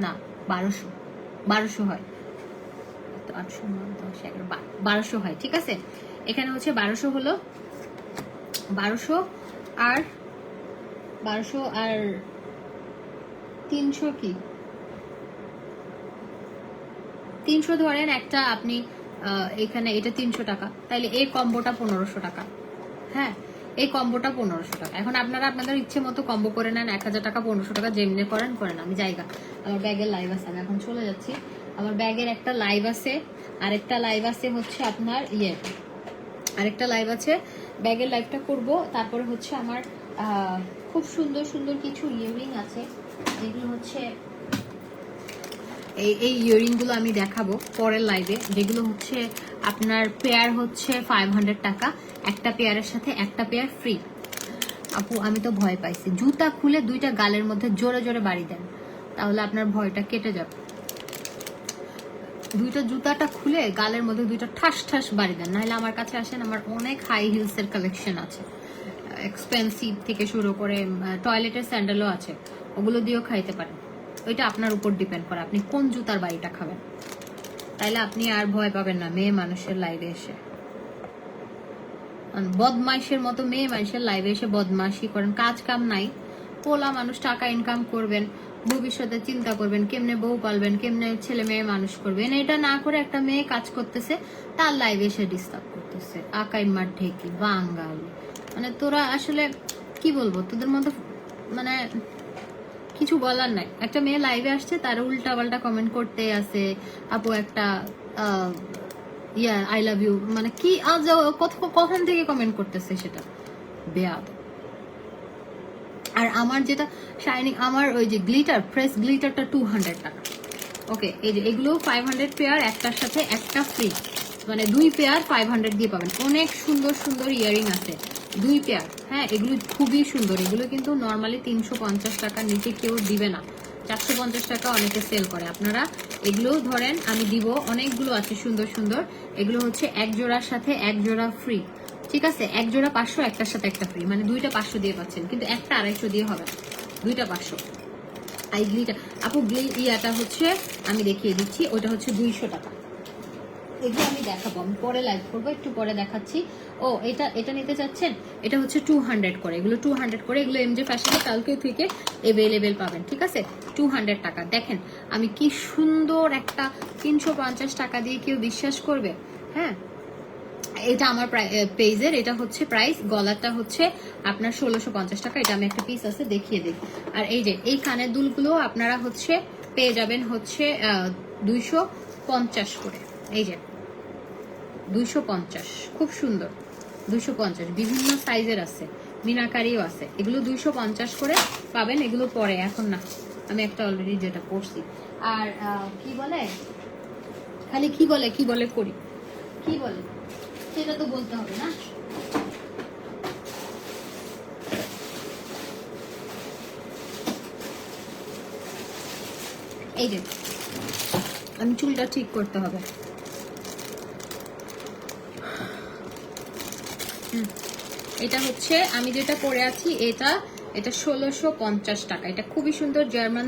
না, 1200 হয়। 800, 9, 10, 11, 1200 হয়। ঠিক আছে, এখানে হচ্ছে 1200 হলো, 1200 আর 300 কি 300 ধরেন একটা আপনি, এখানে এটা 300 টাকা, তাইলে এই কম্বোটা 1500 টাকা। হ্যাঁ, এই কম্বোটা 1500 টাকা। এখন আপনারা আপনাদের ইচ্ছে মতো কম্বো করে নেন, 1000 টাকা, 1500 টাকা, যেমনি করেন। আমি জায়গা, আমার ব্যাগের লাইভ আছে, আমি এখন চলে যাচ্ছি। আমার ব্যাগের একটা লাইভ আছে, আরেকটা লাইভ আছে হচ্ছে আপনার আরেকটা লাইভ আছে, ব্যাগের লাইভটা করব। তারপরে হচ্ছে আমার খুব সুন্দর সুন্দর কিছু ইয়ারিং আছে, যেগুলো হচ্ছে এই ইয়ারিংগুলো আমি দেখাবো পরের লাইভে, যেগুলো হচ্ছে আপনার পেয়ার হচ্ছে 500 টাকা, একটা পেয়ারের সাথে একটা পেয়ার ফ্রি। আপু আমি তো ভয় পাইছি, জুতা খুলে 2টা গালের মধ্যে জোরে জোরে বাড়ি দেন, তাহলে আপনার ভয়টা কেটে যাবে। জুতাটা খুলে গালের মধ্যে 2টা ঠাস ঠাস বাড়ি দেন, নাহলে আমার কাছে আসেন, আমার অনেক হাই হিলসের কালেকশন আছে, এক্সপেন্সিভ থেকে শুরু করে টয়লেটের স্যান্ডেলও আছে, ওগুলো দিয়েও খাইতে পারেন। ওইটা আপনার উপর ডিপেন্ড করে আপনি কোন জুতার বাড়িটা খাবেন, তাইলে আপনি আর ভয় পাবেন না মেয়ে মানুষের লাইভে এসে। বদমাইশের মতো মেয়ে মানুষের লাইভে এসে বদমাইশি করেন, কাজ কাম নাই, পোলা মানুষ টাকা ইনকাম করবেন, ভবিষ্যতে চিন্তা করবেন, কেমনে বউ পালবেন, কেমনে ছেলে মেয়ে মানুষ করবেন। এটা না করে একটা মেয়ে কাজ করতেছে, তার লাইভে এসে ডিস্টার্ব করতেছে। আকাই মার ঢেকি বাঙ্গালি, মানে তোরা আসলে কি বলবো, তোদের মতো মানে কিছু বলার নাই। একটা মেয়ে লাইভে আসছে, তার উল্টা পাল্টা কমেন্ট করতে আছে। আপু একটা আই লাভ ইউ, মানে কি কখন থেকে কমেন্ট করতেছে সেটা বেয়াদ। আর আমার যেটা শাইনিং, আমার ওই যে গ্লিটার, ফ্রেশ গ্লিটারটা 200 টাকা। ওকে, এই যে এগুলো 500 পেয়ার, একটার সাথে একটা ফ্রি, মানে 2 পেয়ার 500 দিয়ে পাবেন। অনেক সুন্দর সুন্দর ইয়ারিং আছে, 2 পেয়ার। হ্যাঁ, এগুলো খুবই সুন্দর। এগুলো কিন্তু নর্মালি 350 টাকার নিচে কেউ দিবে না, 450 টাকা অনেকে সেল করে। আপনারা এগুলো ধরেন, আমি দিব, অনেকগুলো আছে সুন্দর সুন্দর। এগুলো হচ্ছে এক জোড়ার সাথে এক জোড়া ফ্রি, ঠিক আছে? এক জোড়া 500, একটার সাথে একটা ফ্রি, মানে দুইটা 500 দিয়ে পাচ্ছেন, কিন্তু একটা 250 দিয়ে হবে না, দুইটা 500। এই গ্লিটা আপু, ইয়াটা হচ্ছে আমি দেখিয়ে দিচ্ছি, ওটা হচ্ছে 200 টাকা। এগুলো আমি দেখাবো, আমি পরে লাইভ করবো, একটু পরে দেখাচ্ছি। ও এটা নিতে চাচ্ছেন, এটা হচ্ছে 200 করে, এগুলো 200 করে। এগুলো এমজে ফ্যাশনে কালকে থেকে এভেলেবেল পাবেন, ঠিক আছে? 200 টাকা। দেখেন আমি কি সুন্দর একটা 350 টাকা দিয়ে কেউ বিশ্বাস করবে? হ্যাঁ, এটা আমার পেজের, এটা হচ্ছে প্রাইস। গলাটা হচ্ছে আপনার 1650 টাকা। এটা আমি একটা পিস আছে দেখিয়ে দিই। আর এই যে এই কানের দুলগুলো আপনারা হচ্ছে পেয়ে যাবেন হচ্ছে 250 করে। এই যে 250, খুব সুন্দর। 250 বিভিন্ন সাইজের আছে, মিনাকারিও আছে। এগুলো 250 করে পাবেন। এগুলো পরে, এখন না, আমি একটা অলরেডি যেটা পড়ছি। আর কি বলে, খালি কি বলে করি, কি বলে সেটা তো বলতে হবে না। এই যে আমি চুলটা ঠিক করতে হবে। এটা হচ্ছে আমি যেটা পরে আছি, এটা 1650 টাকা। এটা খুবই সুন্দর, জার্মান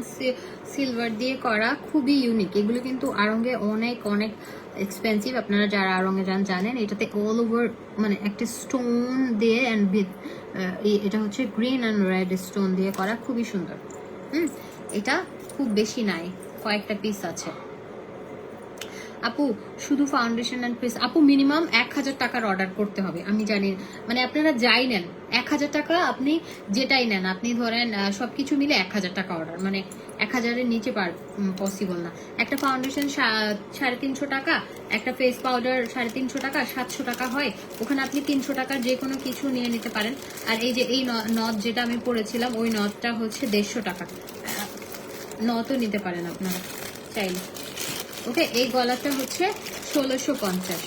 সিলভার দিয়ে করা, খুবই ইউনিক। এগুলো কিন্তু আড়ঙ্গে অনেক অনেক এক্সপেন্সিভ। আপনারা যারা আড়ঙ্গে যান জানেন, এটাতে অল ওভার মানে একটা স্টোন দিয়ে অ্যান্ড এটা হচ্ছে গ্রিন অ্যান্ড রেড স্টোন দিয়ে করা, খুবই সুন্দর। এটা খুব বেশি নাই, কয়েকটা পিস আছে। আপু শুধু ফাউন্ডেশন অ্যান্ড ফেস, আপু মিনিমাম 1000 টাকার অর্ডার করতে হবে। আমি জানি, মানে আপনারা যাই নেন 1000 টাকা, আপনি যেটাই নেন, আপনি ধরেন সবকিছু মিলে 1000 টাকা অর্ডার, মানে 1000-এর নিচে পসিবল না। একটা ফাউন্ডেশন 350 টাকা, একটা ফেস পাউডার 350 টাকা, 700 টাকা হয়। ওখানে আপনি 300 টাকার যে কোনো কিছু নিয়ে নিতে পারেন। আর এই যে এই নথ যেটা আমি পরেছিলাম, ওই নথটা হচ্ছে 150 টাকা, নথও নিতে পারেন আপনারা চাইলে। ওকে, এই গলাটা হচ্ছে 1650।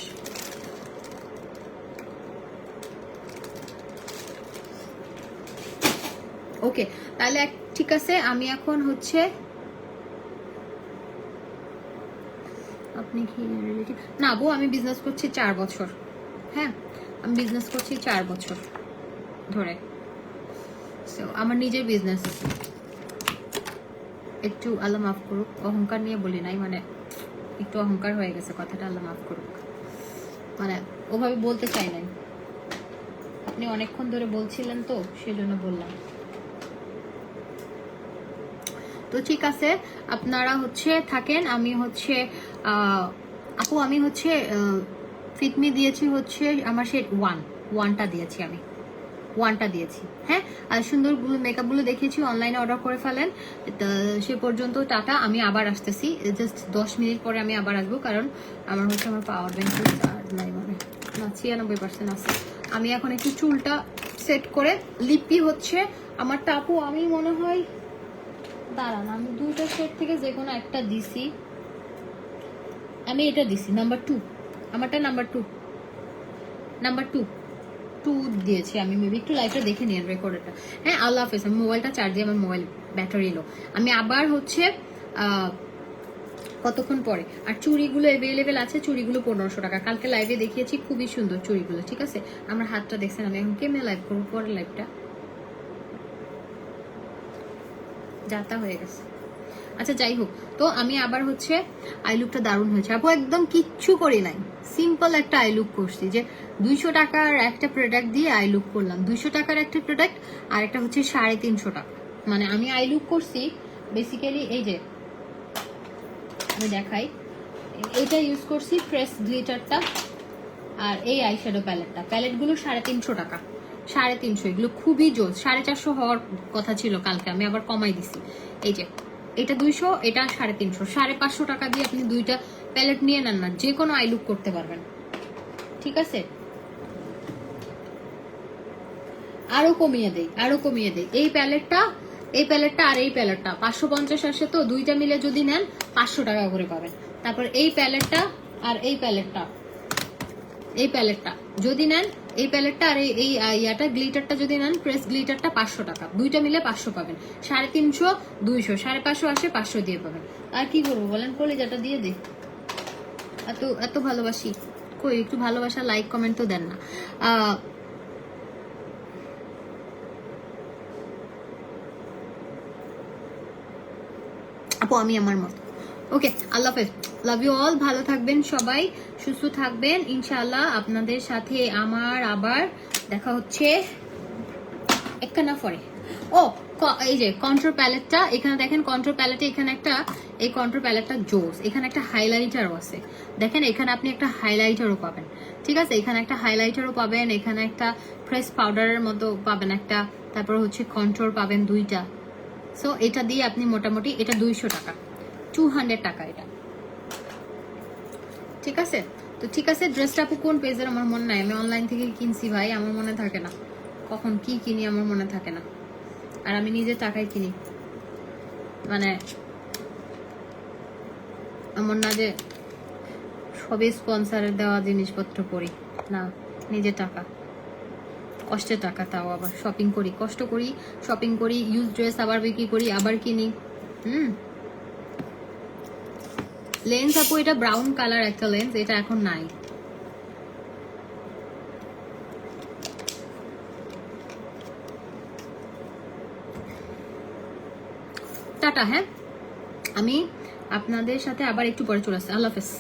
ওকে, তাহলে ঠিক আছে। আমি এখন হচ্ছে, আপনি কি রিলেটিভ? না বউ, আমি বিজনেস করছি 4 বছর। হ্যাঁ, আমি বিজনেস করছি 4 বছর ধরে। আমার নিজের বিজনেস। একটু আল্লাহ মাফ করুক, অহংকার নিয়ে বলি নাই, মানে একটু অহংকার হয়ে গেছে কথাটা, আল্লাহ মাফ করুক। মানে ওভাবে বলতে চাই নাই, আপনি অনেকক্ষণ ধরে বলছিলেন তো সেজন্য বললাম। তো ঠিক আছে, আপনারা হচ্ছে থাকেন। আমি হচ্ছে আপু, আমি হচ্ছে ফিটমি দিয়েছি হচ্ছে আমার সে ওয়ানটা দিয়েছি, আমি ওয়ানটা দিয়েছি। হ্যাঁ, আর সুন্দরগুলো মেকআপগুলো দেখিয়েছি, অনলাইনে অর্ডার করে ফেলেন। সে পর্যন্ত টাটা, আমি আবার আসতেছি, জাস্ট 10 মিনিট পরে আমি আবার আসবো, কারণ আমার হচ্ছে আমার পাওয়ার ব্যাংক নাই, মানে না 96% আছে। আমি এখন একটু চুলটা সেট করে, লিপি হচ্ছে আমার টাপু, আমি মনে হয় দাঁড়ান, আমি 2টা সেট থেকে যে কোনো একটা দিছি। আমি এটা দিছি নাম্বার 2, আমারটা নাম্বার 2 দিয়েছি আমি। মেবি একটু লাইভটা দেখে নিন রেকর্ডারটা। হ্যাঁ, আল্লাহ হাফেজ। আমি মোবাইলটা চার্জে, আমার মোবাইল ব্যাটারি লো। আমি আবার হচ্ছে কতক্ষণ পরে। আর চুড়িগুলো অ্যাভেলেবেল আছে, চুড়িগুলো 1500 টাকা। কালকে লাইভে দেখিয়েছি, খুবই সুন্দর চুড়িগুলো, ঠিক আছে? আমার হাতটা দেখছেন। আমি এখন কেমনে লাইভ করবো, পরে লাইভটা যাতা হয়ে গেছে। আচ্ছা, যাই হোক, তো আমি আবার হচ্ছে আই লুকটা দারুণ হয়েছে আপু, একদম কিচ্ছু করি নাই, সিম্পল একটা আই লুক করছি। যে 200 টাকার একটা প্রোডাক্ট দিয়ে আই লুক করলাম, 200 টাকার একটা প্রোডাক্ট, আর একটা হচ্ছে 350 টাকা। মানে আমি আই লুক করছি বেসিক্যালি এই যে আমি দেখাই, এইটা ইউজ করছি ফ্রেশ গ্লিটারটা, আর এই আইশ্যাডো প্যালেটগুলো 350 টাকা, 350। এগুলো খুবই জোস, 450 হওয়ার কথা ছিল কালকে, আমি আবার কমাই দিছি। এই যে এটা 200, এটা 350, 550 টাকা দিয়ে আপনি দুইটা প্যালেট নিয়ে নেন না, যে কোনো আই লুক করতে পারবেন। ঠিক আছে, আরো কমিয়ে দেই। এই প্যালেটটা আর এই প্যালেটটা 550 আসে, তো দুইটা মিলে যদি নেন 500 টাকা করে পাবেন। তারপর এই প্যালেটটা আর এই প্যালেটটা যদি নেন, এই প্যালেটটা আর এই ইয়াটা গ্লিটারটা যদি নেন, প্রেস গ্লিটারটা 500 টাকা, দুইটা মিলে 500 পাবেন। 350, 200, 550 আসে, 500 দিয়ে পাবেন। আর কি করবো বলেন, কলিজাটা দিয়ে দিই, এত ভালোবাসি। কই একটু ভালোবাসা, লাইক কমেন্ট তো দেন না। আপু আমি আমার মতো। ওকে, আল্লাহ হাফেজ, লাভ ইউ অল, ভালো থাকবেন সবাই, সুস্থ থাকবেন ইনশাআল্লাহ। আপনাদের সাথে আমার আবার দেখা হচ্ছে একখানা পরে। ও এই যে কন্ট্রোল প্যালেটটা, এখানে দেখেন কন্ট্রোল প্যালেটে এখানে একটা, এই কন্ট্রোল প্যালেটটা জোস, এখানে একটা হাইলাইটারও আছে, দেখেন এখানে আপনি একটা হাইলাইটারও পাবেন। ঠিক আছে, এখানে একটা হাইলাইটারও পাবেন, এখানে একটা ফ্রেশ পাউডারের মতো পাবেন একটা, তারপর হচ্ছে কন্ট্রোল পাবেন দুইটা। সো এটা দিয়ে আপনি মোটামুটি, এটা 200 টাকা, 200 টাকা এটা। ঠিক আছে, তো ঠিক আছে। ড্রেসটা আপু কোন পেজের আমার মনে নাই, আমি অনলাইন থেকে কিনছি ভাই, আমার মনে থাকে না কখন কি কিনি, আমার মনে থাকে না। আর আমি নিজে টাকায় কিনি, মানে এমন না যে সবই স্পন্সারের দেওয়া জিনিসপত্র পরি, না, নিজে টাকা, কষ্টের টাকা, তাও আবার শপিং করি, কষ্ট করি, শপিং করি, ইউজ ড্রেস আবার বিক্রি করি, আবার কিনি। লেন্স আপু এটা ব্রাউন কালার একটা লেন্স, এটা এখন নাই। টাটা, হ্যাঁ আমি আপনাদের সাথে আবার একটু পরে চলে আসছি, আল্লাহ হাফেজ।